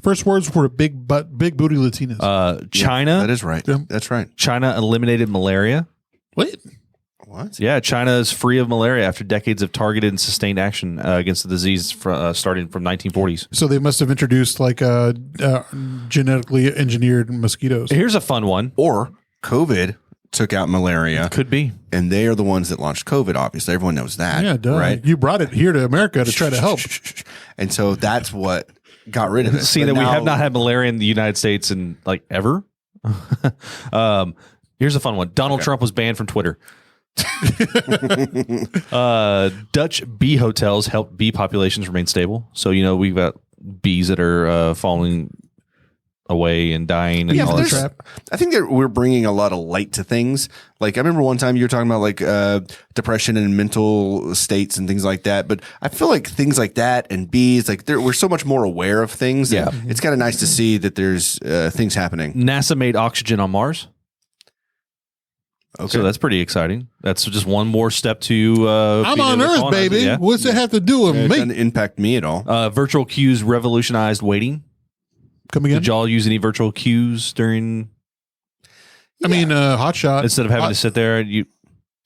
first words were big booty Latinas. China. That is right. Yeah. That's right. China eliminated malaria. Wait. What? Yeah, China is free of malaria after decades of targeted and sustained action against the disease starting from 1940s. So they must have introduced like genetically engineered mosquitoes. Here's a fun one. Or COVID took out malaria. Could be. And they are the ones that launched COVID, obviously. Everyone knows that. Yeah, duh. Right? You brought it here to America to try to help. And so that's what got rid of it. Seeing that we have not had malaria in the United States in like ever. Here's a fun one. Donald Trump was banned from Twitter. Dutch bee hotels help bee populations remain stable. So, we've got bees that are falling away and dying and all that. I think that we're bringing a lot of light to things. Like I remember one time you were talking about like depression and mental states and things like that. But I feel like things like that and bees, like we're so much more aware of things. Yeah, it's kind of nice to see that there's things happening. NASA made oxygen on Mars. Okay. So that's pretty exciting. That's just one more step to. I'm on Earth, baby. Yeah. What's it have to do with It me? doesn't impact me at all. Virtual queues revolutionized waiting. Come again? Did y'all use any virtual queues during? I mean, Hot Shot. Instead of having to sit there,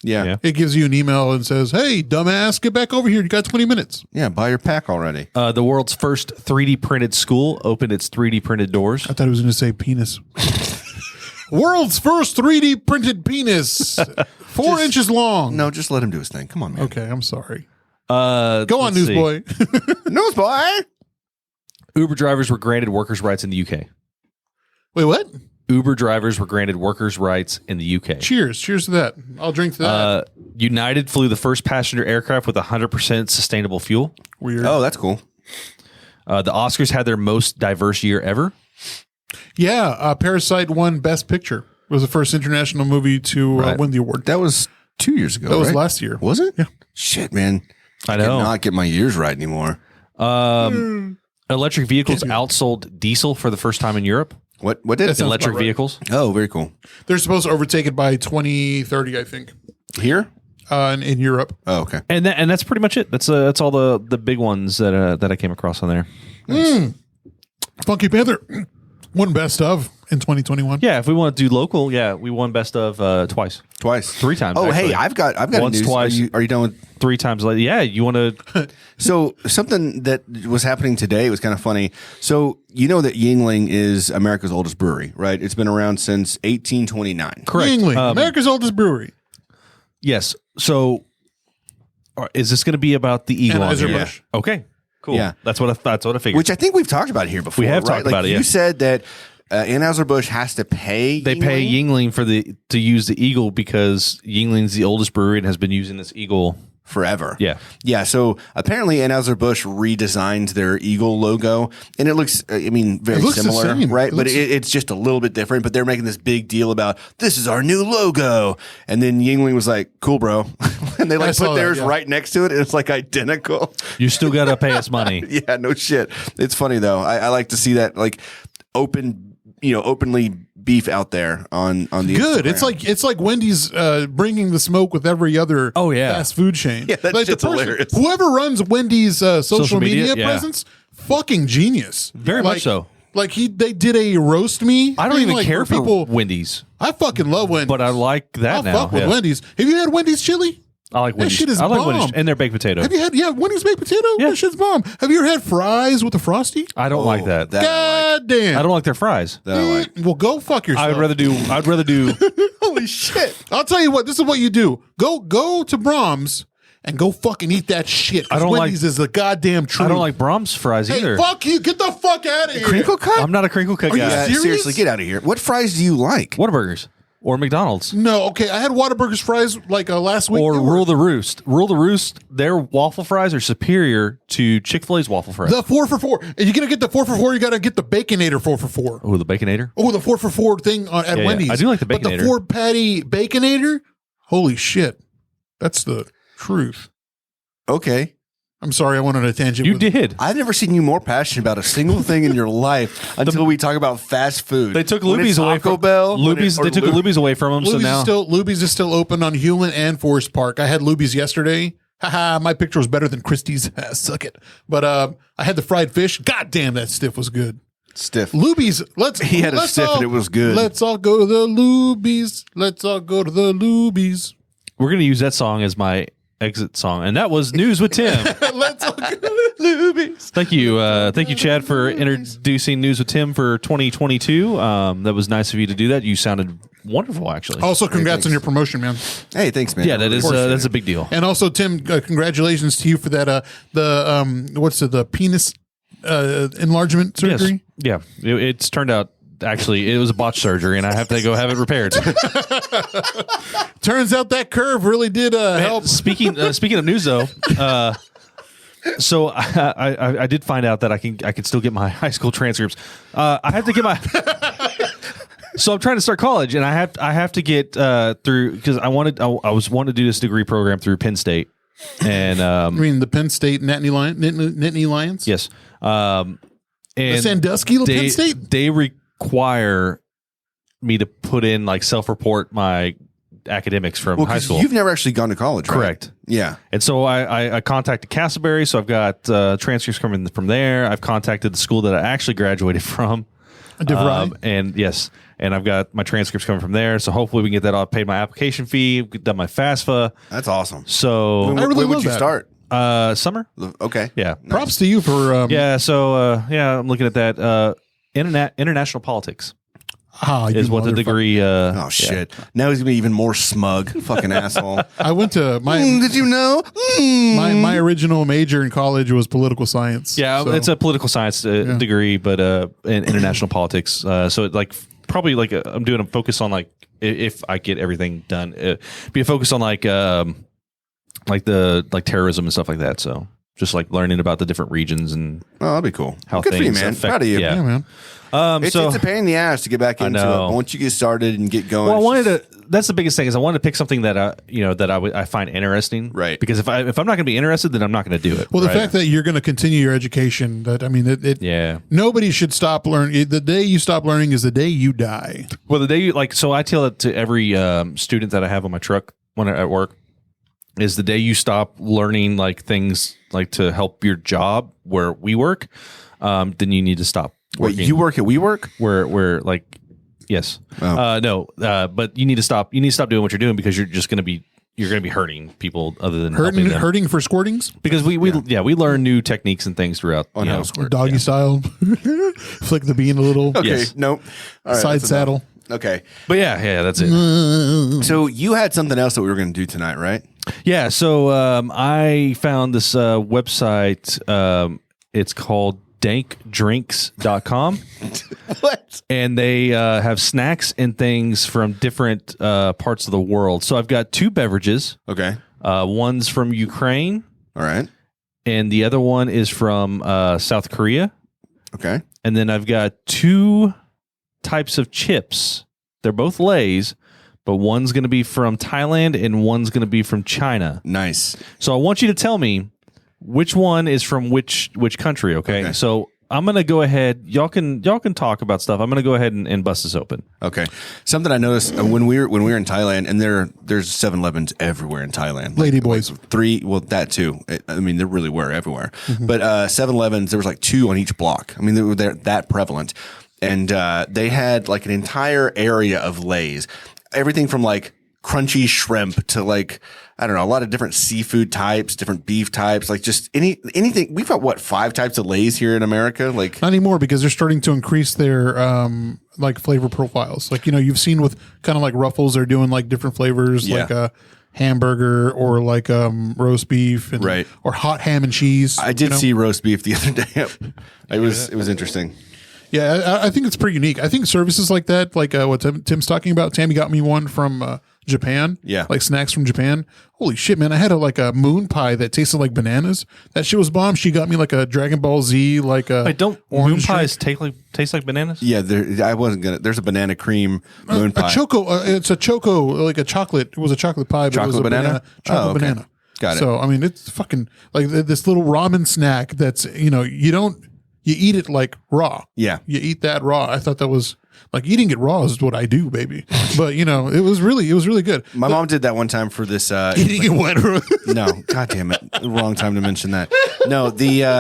Yeah. It gives you an email and says, "Hey, dumbass, get back over here. You got 20 minutes." Yeah, buy your pack already. The world's first 3D printed school opened its 3D printed doors. I thought it was going to say penis. World's first 3D printed penis, 4 inches long. No, just let him do his thing. Come on, man. Okay, I'm sorry. Go on, Newsboy. Newsboy. Uber drivers were granted workers' rights in the UK. Wait, what? Uber drivers were granted workers' rights in the UK. Cheers to that. I'll drink to that. United flew the first passenger aircraft with 100% sustainable fuel. Weird. Oh, that's cool. The Oscars had their most diverse year ever. Yeah, Parasite won Best Picture. It was the first international movie to win the award. That was 2 years ago. That was last year. Was it? Yeah. Shit, man. I know. Cannot get my years right anymore. Electric vehicles outsold diesel for the first time in Europe. What did sounds Electric about right. vehicles. Oh, very cool. They're supposed to overtake it by 2030, I think, Here? in Europe. Oh, okay. And that's pretty much it. That's all the big ones that I came across on there. Funky Panther won Best of in 2021. Yeah, if we want to do local, we won best of twice. 3 times. Oh, actually. hey, I've got once, news. twice. Are you done with 3 times later. Yeah, you want to? So something that was happening today was kind of funny. So you know that Yuengling is America's oldest brewery, right? It's been around since 1829. Correct. Yuengling, America's oldest brewery. Yes. So, is this going to be about the eagle? on here? Anheuser-Busch. Okay. Cool. Yeah. That's what I figured. Which I think we've talked about here before. We have right? talked about it, You yeah. said that Anheuser-Busch has to pay. They pay Yuengling to use the eagle because Yuengling's the oldest brewery and has been using this eagle forever. Yeah. Yeah. So apparently Anheuser-Busch redesigned their eagle logo and it looks, very looks the similar, same. right? But It looks- it's just a little bit different, but they're making this big deal about this is our new logo. And then Yuengling was like, cool, bro. And they saw put that, theirs yeah. right next to it. And it's like identical. You still got to pay us money. Yeah, no shit. It's funny though. I like to see that like openly beef out there on the Good. Instagram. It's like Wendy's bringing the smoke with every other fast food chain. Yeah, that like shit's hilarious. Whoever runs Wendy's social media yeah. presence, fucking genius. Very much so. Like they did a roast me. I don't thing, even like, care for people. Wendy's, I fucking love Wendy's, but I like that I'll now. fuck with Yeah. Wendy's. Have you had Wendy's chili? I like That Wendy's. shit is I like bomb. Wendy's and their baked potato. Have you had Wendy's baked potato? Yeah. That shit's bomb. Have you ever had fries with a Frosty? I don't like that. God damn. I don't like their fries. That I like. Well, go fuck yourself. I'd rather do. Holy shit. I'll tell you what. This is what you do. Go to Brahms and go fucking eat that shit. 'Cause I don't Wendy's is the goddamn truth. I don't like Brahms fries Hey, either. fuck you. Get the fuck out of here. Crinkle cut? I'm not a crinkle cut Are you guy. serious? Seriously, get out of here. What fries do you like? Whataburgers. or McDonald's. No, okay. I had Whataburger's fries like last week. Or Rule the Roost. Rule the Roost, their waffle fries are superior to Chick-fil-A's waffle fries. The 4 for $4. If you're going to get the 4 for $4, you got to get the Baconator 4 for $4. Oh, the Baconator? Oh, the 4 for $4 thing at Yeah, Wendy's. I do like the But the Baconator. 4 patty Baconator, holy shit. That's the truth. Okay. I'm sorry, I went on a tangent. You did. I've never seen you more passionate about a single thing in your life until we talk about fast food. They took When it's Luby's away Taco from Bell. Luby's. They took Luby's away from them. So now Luby's is still open on Hewlin and Forest Park. I had Luby's yesterday. Haha, my picture was better than Christie's. Suck it. But I had the fried fish. God damn, that stiff was good. Stiff. Luby's. He had a stiff and it was good. Let's all go to the Luby's. Let's all go to the Luby's. we're going to use that song as my exit song, and that was News with Tim. Let's all go to the Luby's. Thank you, Chad, for introducing News with Tim for 2022. That was nice of you to do that. You sounded wonderful, actually. Also, congrats on your promotion, man. Hey, thanks, man. Yeah, that's a big deal. And also, Tim, congratulations to you for that. The penis enlargement surgery. Yes. Yeah, it's turned out. Actually, it was a botched surgery, and I have to go have it repaired. Turns out that curve really did help. Speaking of news, though, so I did find out that I can still get my high school transcripts. I have to get my. So I'm trying to start college, and I have to get through because I was wanting to do this degree program through Penn State, and I mean the Penn State Nittany Lions. yes, and the Sandusky Penn State. They require me to put in like self-report my academics from high 'cause school. You've never actually gone to college, right? Correct. Yeah. And so I contacted Castleberry, so I've got transcripts coming from there. I've contacted the school that I actually graduated from. DeVry. And yes, and I've got my transcripts coming from there. So hopefully we can get that off, paid my application fee, done my FAFSA. That's awesome. So I really when would love you that. start? summer. Okay. Yeah. Nice. Props to you for Yeah. So I'm looking at that. International politics is what the degree. Oh shit! Now he's gonna be even more smug. Fucking asshole. I went to my Did you know? my original major in college was political science. Yeah, so- it's a political science degree, but in international politics. So it probably I'm doing a focus on if I get everything done, be a focus on terrorism and stuff like that. So just learning about the different regions and Oh, that'd be cool. how Good for you, things man. affect- Proud of you. yeah. Yeah, man. It's a pain in the ass to get back into it. know. But once you get started and get going, Well, I it's wanted just- to. That's the biggest thing is I wanted to pick something that I find interesting, Right. Because if I'm not going to be interested, then I'm not going to do it. Well, the Right. fact that you're going to continue your education, Yeah. nobody should stop learning. The day you stop learning is the day you die. Well, the day so I tell it to every student that I have on my truck when at work is the day you stop learning things to help your job where we work, then you need to stop Wait, working. you work at WeWork? Where yes, Oh. no, but you need to stop. You need to stop doing what you're doing because you're just going to be hurting people other than helping them. Hurting for squirtings, Because we learn new techniques and things throughout. On you how know. to squirt. doggy style, flick the bean a little, Okay. Yes. Nope. All right, side that's saddle. enough. Okay. But yeah, that's it. So you had something else that we were going to do tonight, right? Yeah, so I found this website. It's called dankdrinks.com. What? And they have snacks and things from different parts of the world. So I've got two beverages. Okay. One's from Ukraine, All right. and the other one is from South Korea. Okay. And then I've got two types of chips. They're both Lay's, but one's going to be from Thailand and one's going to be from China. Nice. So I want you to tell me which one is from which country, okay? So I'm going to go ahead. Y'all can talk about stuff. I'm going to go ahead and bust this open. Okay. Something I noticed when we were in Thailand, and there's 7-Elevens everywhere in Thailand. Lady boys. That too. I mean, there really were everywhere. But 7-Elevens, there was 2 on each block. I mean, they were that prevalent. And they had an entire area of Lay's. Everything from crunchy shrimp to I don't know, a lot of different seafood types, different beef types, just anything. We've got 5 types of Lay's here in America. Not anymore because they're starting to increase their flavor profiles. You've seen with kind of Ruffles, they're doing different flavors, Yeah. like a hamburger or roast beef, and, Right. or hot ham and cheese. I did see roast beef the other day. It was interesting. Yeah, I think it's pretty unique. I think services like that, like what Tim's talking about. Tammy got me one from Japan. Yeah. Like snacks from Japan. Holy shit, man. I had a moon pie that tasted like bananas. That shit was bomb. She got me like a Dragon Ball Z, like a Wait, don't moon orange pies drink. taste like bananas? Yeah, I wasn't gonna. There's a banana cream moon pie. A choco. It's a choco, like a chocolate. It was a chocolate pie, but it was Chocolate a banana? Chocolate Oh, okay. banana. Got it. So I mean, it's fucking like this little ramen snack. That's you eat it like raw. Yeah. You eat that raw. I thought that was like eating it raw is what I do, baby. But it was really good. My mom did that one time for this. Eating it wet. No, god damn it, wrong time to mention that. No,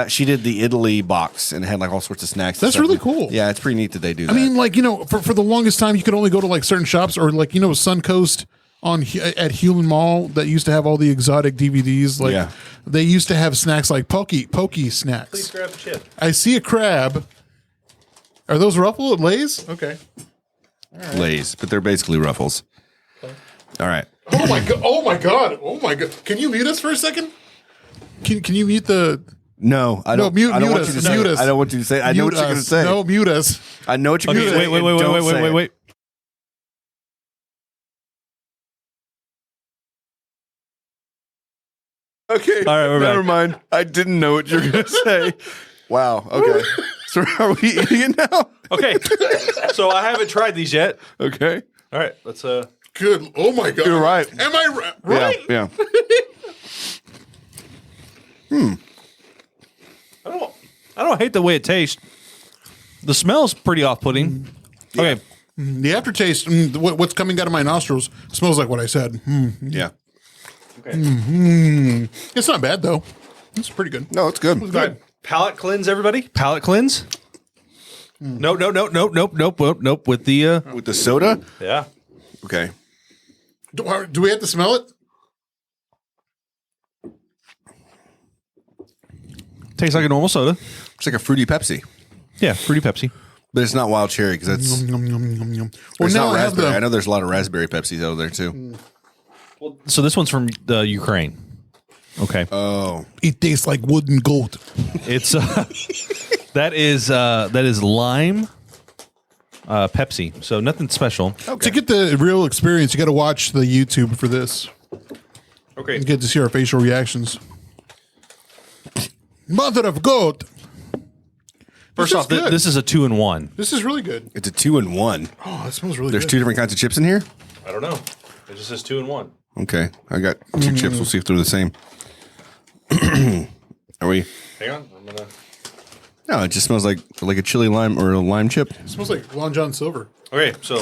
she did the Italy box and it had like all sorts of snacks. and That's stuff. really cool. Yeah, it's pretty neat that they do that. I mean, like for the longest time, you could only go to like certain shops or like Suncoast at Hewlin Mall that used to have all the exotic DVDs. Like Yeah. they used to have snacks like pokey snacks. Please grab a chip. I see a crab. Are those Ruffles Lay's? Okay. Lay's, but they're basically Ruffles. All right. Oh my god! Oh my god! Oh my god! Can you mute us for a second? Can you mute the? No, I don't. mute I don't want us, you to say. mute it. us. I don't want you to say. I know what Mute you're going to us. say. No, mute us. I know what you're going to Okay, say. wait. Okay. All right, we're never back. mind. I didn't know what you were going to say. Wow. Okay. So are we eating it now? Okay. So I haven't tried these yet. Okay. All right, let's Good. Oh my god! You're right. Am I right? Yeah. I don't hate the way it tastes. The smell's pretty off-putting. Okay. The aftertaste, what's coming out of my nostrils, smells like what I said. Yeah. It's not bad though. It's pretty good. No, it's good. Good. Palate cleanse, everybody. Palate cleanse. Nope. With the With the soda? yeah. Okay. Do we have to smell it? Tastes like a normal soda. It's like a fruity Pepsi, Yeah, fruity Pepsi. but it's not wild cherry because that's Yum, yum, yum, yum. or it's now not I have raspberry. I the. know there's a lot of raspberry Pepsis out there too. So this one's from Ukraine. Okay. Oh, It tastes like wooden goat. It's that is lime Pepsi. So nothing special. To get the real experience, you got to watch the YouTube for this. Okay. You get to see our facial reactions. Mother of God! First off, this is a 2-in-1. This is really good. it's a 2-in-1. Oh, that smells really There's good. two different kinds of chips in here. I don't know. It just says 2-in-1. Okay, I got two chips. We'll see if they're the same. Are we? Hang on. I'm gonna. No, it just smells like a chili lime or a lime chip. It smells like Long John Silver. Okay, so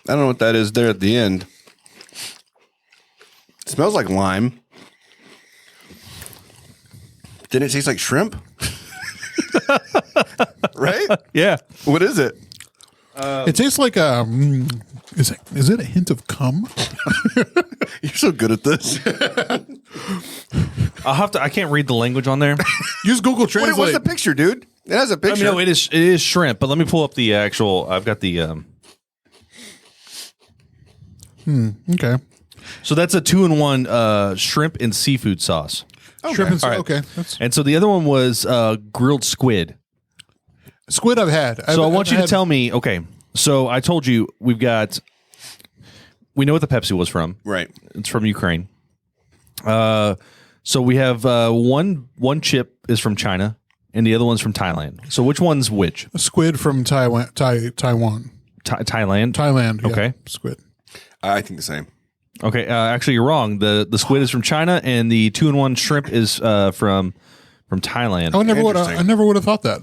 I don't know what that is there at the end. It smells like lime. Didn't it taste like shrimp? Right? yeah. What is it? It tastes like is it a hint of cum? You're so good at this. I'll have to. I can't read the language on there. Use Google Translate. What's the picture, dude? It has a I picture. mean, no, it is shrimp. But let me pull up the actual. I've got the. Okay. So that's a 2-in-1 shrimp and seafood sauce. Shrimp and All right. okay. That's, And so the other one was grilled squid. squid I've had. So I want you to tell me. Okay. So I told you we know what the Pepsi was from. Right. It's from Ukraine. So we have one chip is from China and the other one's from Thailand. So which one's which? Squid from Taiwan. Thailand. Thailand. Yeah. Okay. Squid. I think the same. Okay. Actually, you're wrong. The squid is from China and the 2-in-1 shrimp is from Thailand. I never would have thought that.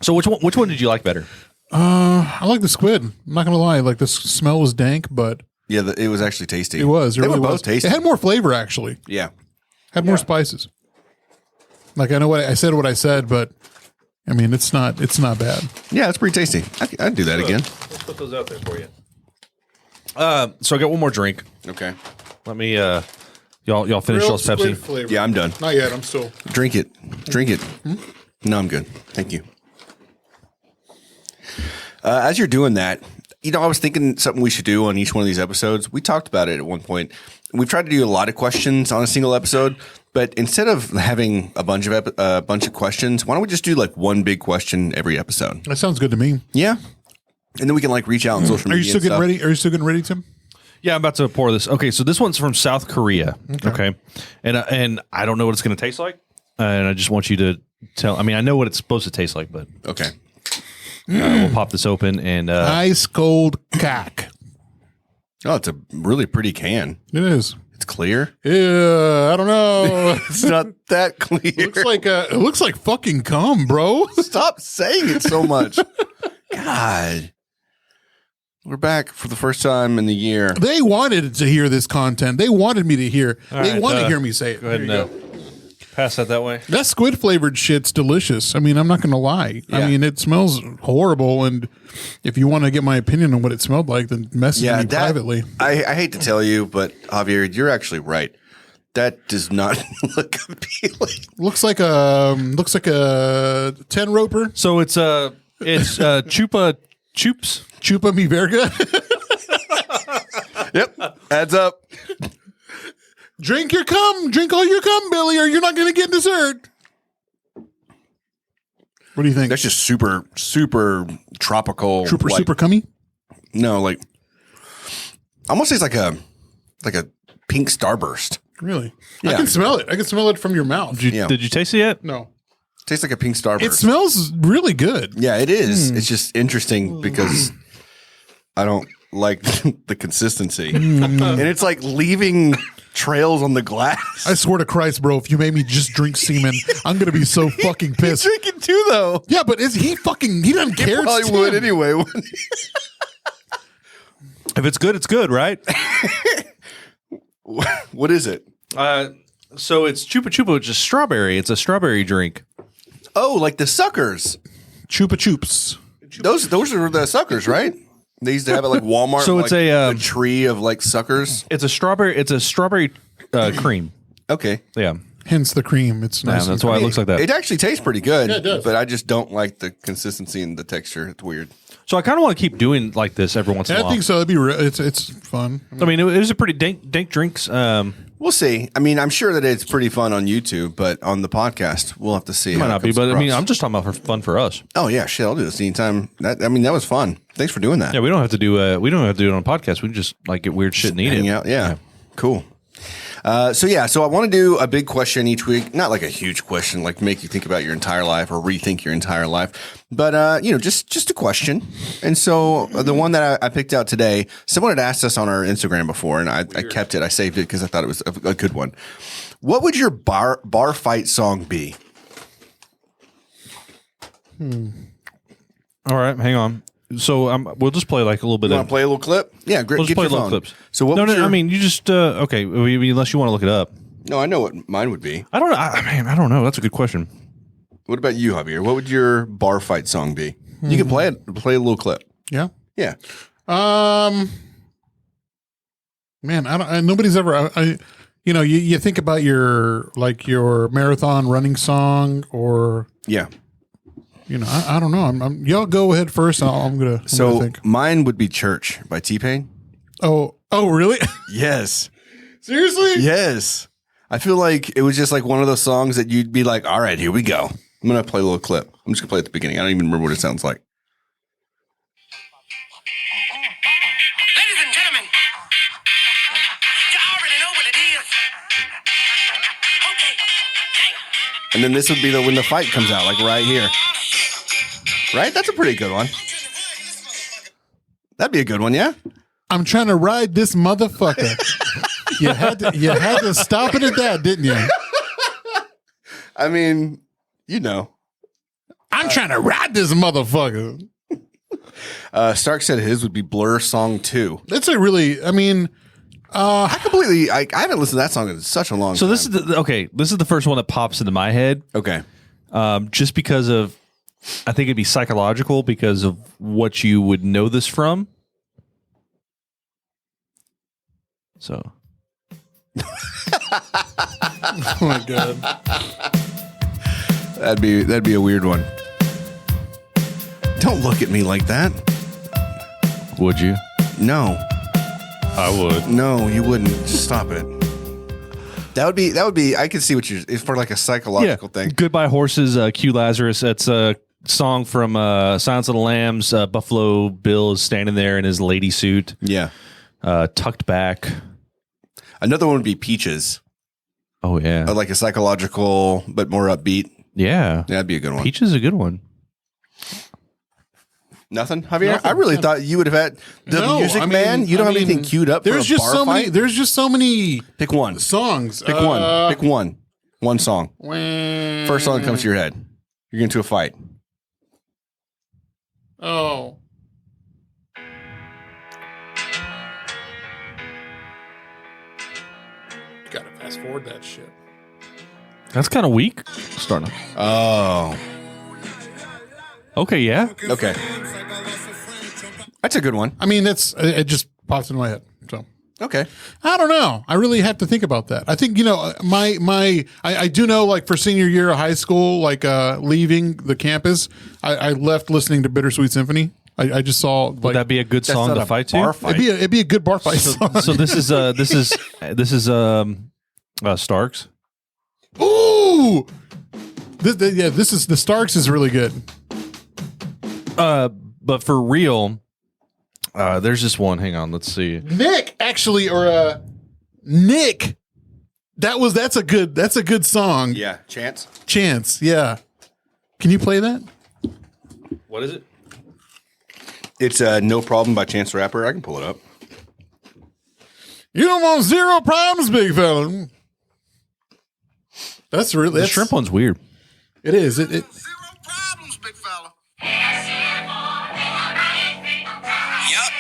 So which one did you like better? I like the squid. I'm not gonna lie. Like the smell was dank, but Yeah, it was actually tasty. it was. It They really were was. both tasty. It had more flavor actually. Yeah. Had more spices. Like I know what I said, but I mean it's not bad. Yeah, it's pretty tasty. I'd do that again. Let's put those out there for you. So I got one more drink. Okay. Let me y'all finish Real those squid Pepsi. flavor. Yeah, I'm done. Not yet. I'm still. Drink it. Drink it. No, I'm good. Thank you. As you're doing that, I was thinking something we should do on each one of these episodes. We talked about it at one point. We've tried to do a lot of questions on a single episode, But instead of having a bunch of questions, why don't we just do like one big question every episode? That sounds good to me. Yeah. And then we can like reach out on social media. Are you still getting ready? Are you still getting ready, Tim? Yeah, I'm about to pour this. Okay, so this one's from South Korea. Okay. And I don't know what it's going to taste like. And I just want you to tell. I mean, I know what it's supposed to taste like, but Okay. we'll pop this open and Ice cold cock. Oh, it's a really pretty can. It is. It's clear. Yeah, I don't know. It's not that clear. it looks like fucking cum, bro. Stop saying it so much. God. We're back for the first time in the year. They wanted to hear this content. They wanted me to hear. They right, wanted to hear me say it. go ahead Here and you go. pass that way. That squid flavored shit's delicious. I mean, I'm not going to lie. Yeah. I mean, it smells horrible. And if you want to get my opinion on what it smelled like, then message me privately. I hate to tell you, but Javier, you're actually right. That does not look appealing. Looks like a 10 roper. So it's Chupa Chups. Chupa mi verga. Yep. Adds up. Drink your cum. Drink all your cum, Billy, or you're not going to get dessert. What do you think? That's just super, super tropical. Super cummy? No, like almost tastes like a pink starburst. Really? Yeah. I can smell it. I can smell it from your mouth. Did you taste it yet? No. Tastes like a pink starburst. It smells really good. Yeah, it is. It's just interesting because I don't like the consistency. And it's like leaving trails on the glass. I swear to Christ, bro, if you made me just drink semen, I'm going to be so fucking pissed. Drinking too, though. Yeah, but he doesn't care. Probably It's would Tim. anyway. wouldn't he? If it's good, it's good, right? What is it? So it's Chupa Chupa, which is strawberry. It's a strawberry drink. Oh, like the suckers. Chupa Chups. Those are the suckers, right? They used to have it like Walmart. So it's like, a tree of like suckers. It's a strawberry cream. Okay. Yeah. Hence the cream. It's Yeah, nice. that's why it looks like that. It actually tastes pretty good. Yeah, it does. But I just don't like the consistency and the texture. It's weird. So I kind of want to keep doing like this every once in a I while. think so. It'd be it's fun. I mean, it was a pretty dank drinks. We'll see. I mean, I'm sure that it's pretty fun on YouTube, but on the podcast, we'll have to see. Might how it not be, comes but I mean, across. I'm just talking about for fun for us. Oh yeah, shit! I'll do this anytime. That was fun. Thanks for doing that. Yeah, we don't have to do it on a podcast. We can just like get weird shit and eat Hang it. out. Yeah. Cool. So I want to do a big question each week. Not like a huge question, like make you think about your entire life or rethink your entire life, but just a question. And so the one that I picked out today, someone had asked us on our Instagram before, and I kept it. I saved it because I thought it was a good one. What would your bar fight song be? All right, hang on. So we'll just play like a little bit. You want to play a little clip? Yeah, great. We'll just Get play your little phone. clips. So what? No, was your, I mean, you just okay. I mean, unless you want to look it up. no, I know what mine would be. I don't know. I don't know. That's a good question. What about you, Javier? What would your bar fight song be? You can play it. Play a little clip. Yeah. Yeah. Man, nobody's ever. You think about your marathon running song, or Yeah. I don't know. Y'all go ahead first. I'm gonna think. Mine would be "Church" by T-Pain. Oh, really? Yes. Seriously? Yes. I feel like it was just like one of those songs that you'd be like, all right, here we go. I'm going to play a little clip. I'm just going to play at the beginning. I don't even remember what it sounds like. Ladies and gentlemen, you already know what it is. Okay. And then this would be when the fight comes out, like right here. Right? That's a pretty good one. That'd be a good one, yeah? I'm trying to ride this motherfucker. You had to stop it at that, didn't you? I mean, I'm trying to ride this motherfucker. Stark said his would be Blur Song 2. That's a really. I mean, I haven't listened to that song in such a long time. So this is This is the first one that pops into my head. Okay. Just because of, I think it'd be psychological because of what you would know this from. So. oh my god. That'd be a weird one. Don't look at me like that. Would you? No. I would. No, you wouldn't. Just stop it. That would be. I could see what you're. It's for like a psychological thing. Goodbye Horses, Q Lazarus. That's a song from Silence of the Lambs. Buffalo Bill is standing there in his lady suit. Yeah. Tucked back. Another one would be Peaches. Oh yeah. Like a psychological but more upbeat. Yeah. That'd be a good one. Peaches is a good one. Nothing, Javier. Nothing. I really thought you would have had the No, music I mean- man. You don't I have anything mean, queued up. There's for a just bar so many. fight? There's just so many Pick one. songs. Pick one. Pick one. One song. First song that comes to your head. You're into a fight. Oh. Gotta fast forward that shit. That's kind of weak. Starting. Oh. Okay, yeah. Okay. That's a good one. I mean, it just pops into my head. So Okay. I don't know. I really have to think about that. I think, I do know, like, for senior year of high school, like, leaving the campus, I left listening to Bittersweet Symphony. I just saw, like, Would that be a good song not to a fight bar to? fight. it'd be a good bar fight song. So this is Starks. Ooh, this is the Starks is really good. But for real, there's just one. Hang on, let's see. Nick, actually, or Nick. That's a good song. Yeah. Chance. Chance, yeah. Can you play that? What is it? It's No Problem by Chance the Rapper. I can pull it up. You don't want zero problems, big fella. That's really The shrimp one's weird. It is. It Zero problems, big fella. Yup.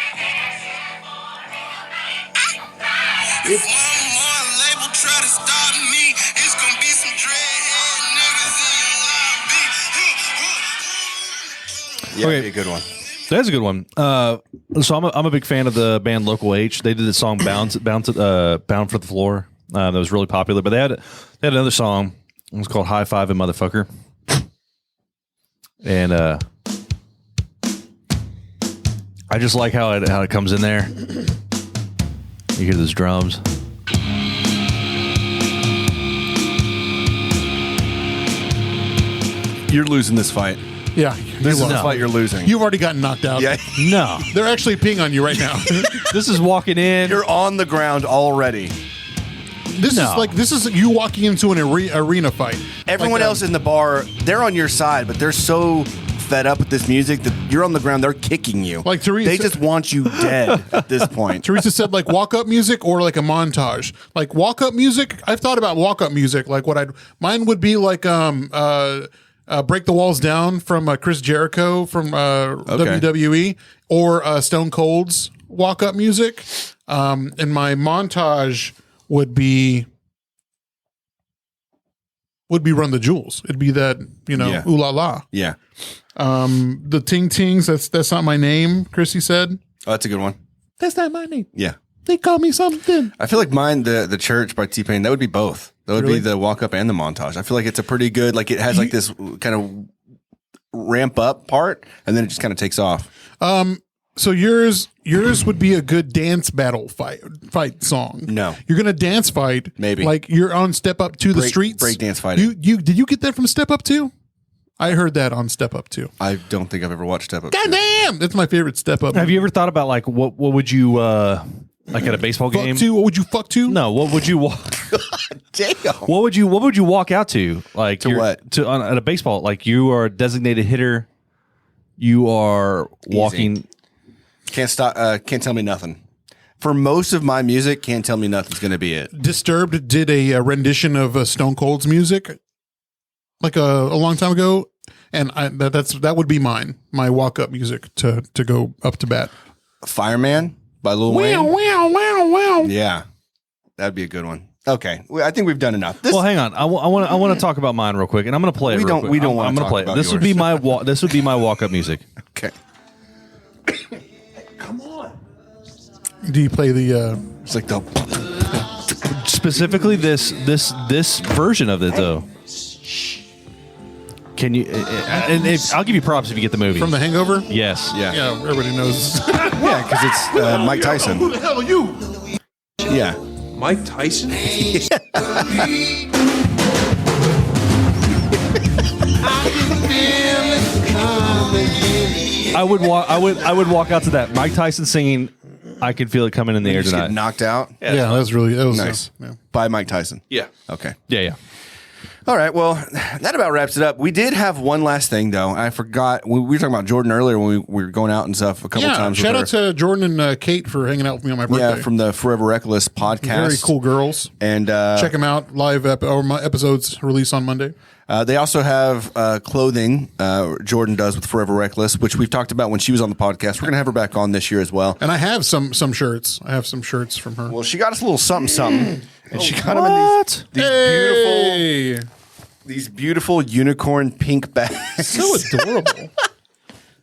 If one more label try to stop me, it's gonna be some dreadhead niggas in lobby. Yeah, Okay. be a good one. That's a good one. So I'm a big fan of the band Local H. They did the song Bound for the Floor. That was really popular. But they had another song. It was called High Five and Motherfucker. And I just like how it comes in there. You hear those drums. You're losing this fight. yeah. This is you the are. fight you're losing. You've already gotten knocked out. Yeah. No. They're actually peeing on you right now. This is walking in. You're on the ground already. This is you walking into an arena fight. Everyone else in the bar, they're on your side, but they're so fed up with this music that you're on the ground. They're kicking you. Like Teresa- they just want you dead at this point. Teresa said, like, walk up music or like a montage. Like walk up music. I've thought about walk up music. Like mine would be like Break the Walls Down from Chris Jericho from WWE, or Stone Cold's walk up music. And my montage would be Run the Jewels. It'd be that, Yeah. ooh la la. Yeah. The Ting Tings, that's not my name, Chrissy said. Oh, that's a good one. That's not my name. Yeah. They call me something. I feel like mine, the Church by T-Pain, that would be both. That would Really? be the walk up and the montage. I feel like it's a pretty good, like it has like this kind of ramp up part, and then it just kind of takes off. So yours would be a good dance battle fight song. No. You're gonna dance fight. Maybe. Like you're on Step Up to the Streets. break dance fighting. Did you get that from Step Up 2? I heard that on Step Up 2. I don't think I've ever watched Step Up. God damn! That's my favorite Step Up. Have you ever thought about like what would you like at a baseball game? fuck to? What would you fuck to? No, what would you walk? Damn. What would you walk out to? Like To what? At a baseball? Like you are a designated hitter. You are walking. Can't stop. Can't tell me nothing. For most of my music, Can't Tell Me Nothing's going to be it. Disturbed did a rendition of Stone Cold's music, like a long time ago, and that would be mine. My walk up music to go up to bat. Fireman by Lil Wayne. Wow. Yeah, that'd be a good one. Okay, I think we've done enough. This, Well, hang on. I want to talk about mine real quick, and I'm going to play it. We real don't- quick. we don't I'm wanna gonna talk play about it. This would yours. be my This would be my walk up music. okay, Do you play the? it's like the Specifically, this version of it though. Can you? I'll give you props if you get the movie. From The Hangover? Yes. yeah, Everybody knows. yeah, because it's Mike Tyson. Who the hell are you? Yeah, Mike Tyson? I would walk out to that. Mike Tyson singing "I Can Feel It Coming in the Air Just get Tonight." knocked out Yeah, that was nice yeah. by Mike Tyson. Yeah. Okay. Yeah. All right. Well, that about wraps it up. We did have one last thing, though. I forgot. We were talking about Jordan earlier when we were going out and stuff a couple times. Shout with out to Jordan and Kate for hanging out with me on my birthday. Yeah, from the Forever Reckless podcast. Very cool girls. And check them out. Live or my episodes release on Monday. They also have clothing Jordan does with Forever Reckless, which we've talked about when she was on the podcast. We're going to have her back on this year as well. And I have some shirts. I have some shirts from her. Well, she got us a little something. And she got them in these beautiful unicorn pink bags. So adorable.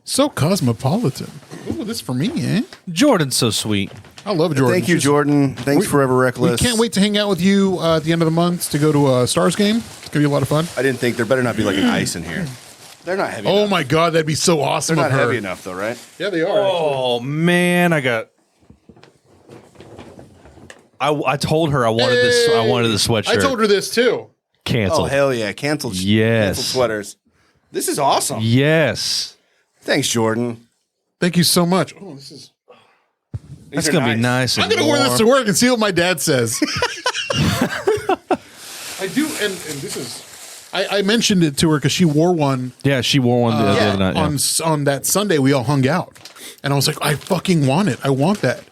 So cosmopolitan. Ooh, this for me, eh? Jordan's so sweet. I love Jordan. Thank you, Jordan. Thanks, Forever Reckless. We can't wait to hang out with you at the end of the month to go to a Stars game. It's going to be a lot of fun. I didn't think there better not be like an ice in here. They're not heavy Oh enough. my God, that'd be so awesome They're of not her. heavy enough, though, right? Yeah, they are. Oh man, I told her I wanted this. I wanted the sweatshirt. I told her this too. Cancel. Oh, hell yeah. Canceled sweaters. This is awesome. Yes. Thanks, Jordan. Thank you so much. Oh, this is. That's going to be nice. I'm going to wear this to work and see what my dad says. I do, and this is. I mentioned it to her because she wore one. Yeah, she wore one the other night. Yeah. On that Sunday, we all hung out, and I was like, I fucking want it. I want that.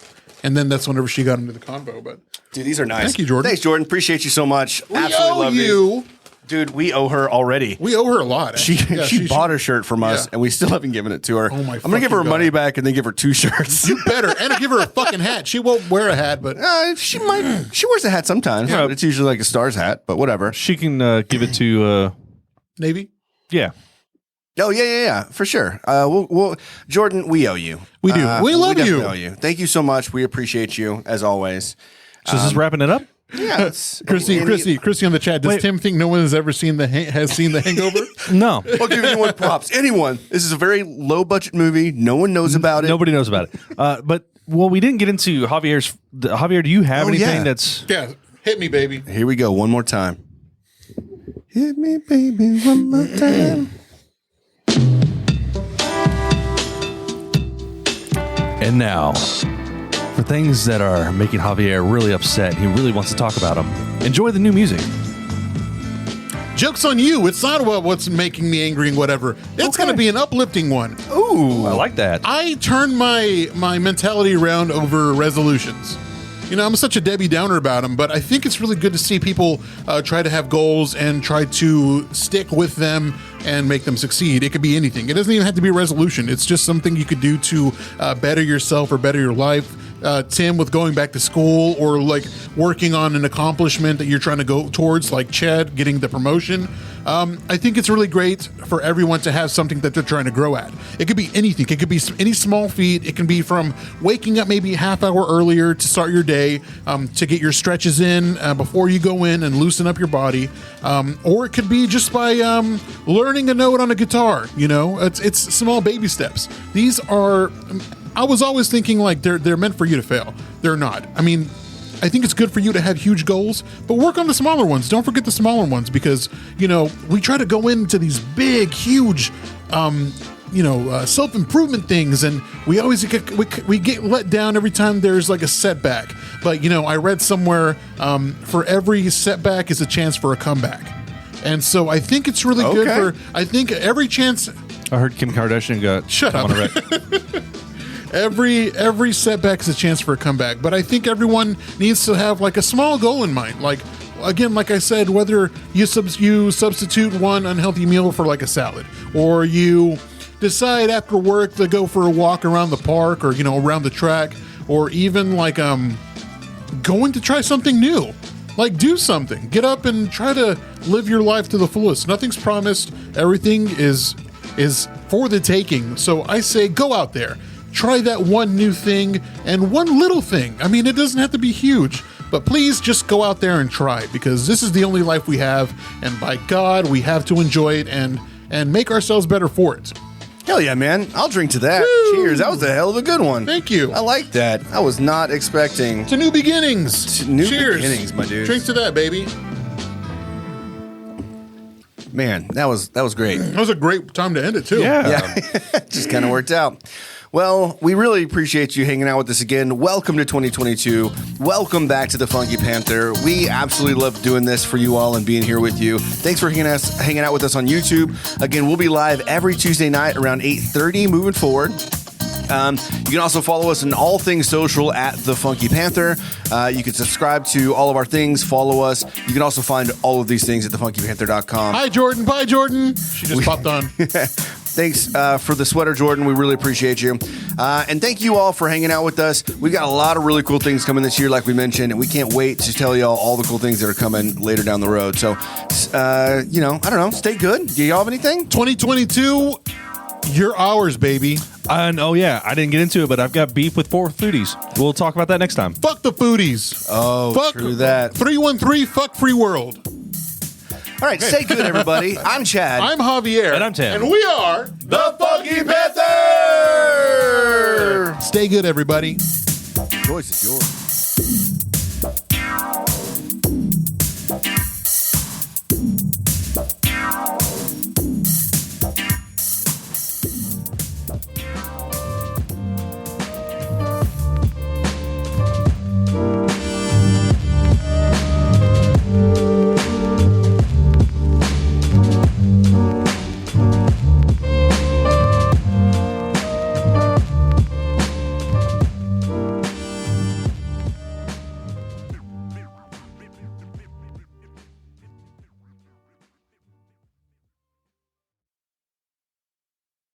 And then that's whenever she got into the convo. But dude, these are nice. Thank you, Jordan. Thanks, Jordan. Appreciate you so much. we Absolutely owe love you. Dude, we owe her already. We owe her a lot. She bought her shirt from us, and we still haven't given it to her. Oh my! I'm gonna give her her fucking money God. back and then give her 2 shirts. You better, and give her a fucking hat. She won't wear a hat, but She might. She wears a hat sometimes. Yeah. But it's usually like a Stars hat, but whatever. She can give it to. Navy. Yeah. Oh yeah, for sure. We'll Jordan, we owe you. We do. We love you. definitely owe you. Thank you so much. We appreciate you as always. So is this wrapping it up? Yeah, it's, Christy on the chat. Does Tim think no one has ever seen the Hangover? No. I'll give anyone props. Anyone. This is a very low budget movie. No one knows about it. Nobody knows about it. But we didn't get into Javier's. Javier, do you have anything yeah. that's? Yeah, hit me, baby. Here we go. One more time. Hit me, baby, one more time. And now, for things that are making Javier really upset, he really wants to talk about them. Enjoy the new music. Joke's on you. It's not about what's making me angry and whatever. It's going to be an uplifting one. Ooh, I like that. I turned my mentality around over resolutions. You know, I'm such a Debbie Downer about them, but I think it's really good to see people try to have goals and try to stick with them and make them succeed. It could be anything. It doesn't even have to be a resolution. It's just something you could do to better yourself or better your life. Tim, with going back to school or like working on an accomplishment that you're trying to go towards, like Chad getting the promotion. I think it's really great for everyone to have something that they're trying to grow at. It could be anything. It could be any small feat. It can be from waking up maybe a half hour earlier to start your day, to get your stretches in before you go in and loosen up your body. Or it could be just by learning a note on a guitar. You know, it's small baby steps. These are. I was always thinking like they're meant for you to fail. They're not. I mean, I think it's good for you to have huge goals, but work on the smaller ones. Don't forget the smaller ones because, you know, we try to go into these big, huge, self-improvement things, and we always get let down every time there's like a setback. But, you know, I read somewhere for every setback is a chance for a comeback. And so I think it's really good I think every chance. I heard Kim Kardashian got Shut up. on a wreck. Every setback is a chance for a comeback, but I think everyone needs to have like a small goal in mind. Like, again, like I said, whether you substitute one unhealthy meal for like a salad, or you decide after work to go for a walk around the park, or, you know, around the track, or even like going to try something new. Like, do something. Get up and try to live your life to the fullest. Nothing's promised. Everything is for the taking. So I say go out there. Try that one new thing and one little thing. I mean, it doesn't have to be huge, but please just go out there and try, because this is the only life we have, and by God, we have to enjoy it and make ourselves better for it. Hell yeah, man. I'll drink to that. Woo. Cheers. That was a hell of a good one. Thank you. I like that. I was not expecting. To new beginnings. To new Cheers. beginnings, my dude. Drink to that, baby. Man, that was great. That was a great time to end it, too. Yeah. Just kind of worked out. Well, we really appreciate you hanging out with us again. Welcome to 2022. Welcome back to the Funky Panther. We absolutely love doing this for you all and being here with you. Thanks for hanging out with us on YouTube. Again, we'll be live every Tuesday night around 8:30 moving forward. You can also follow us on all things social at The Funky Panther. You can subscribe to all of our things, follow us. You can also find all of these things at thefunkypanther.com. Hi, Jordan. Bye, Jordan. She just popped on. Thanks for the sweater, Jordan. We really appreciate you. And thank you all for hanging out with us. We've got a lot of really cool things coming this year, like we mentioned, and we can't wait to tell y'all all the cool things that are coming later down the road. So, I don't know. Stay good. Do y'all have anything? 2022, you're ours, baby. And I didn't get into it, but I've got beef with 4 foodies. We'll talk about that next time. Fuck the foodies. Oh, fuck true that. 313, fuck free world. All right, stay good, everybody. I'm Chad. I'm Javier. And I'm Tim. And we are the Funky Panther. Stay good, everybody. The choice is yours.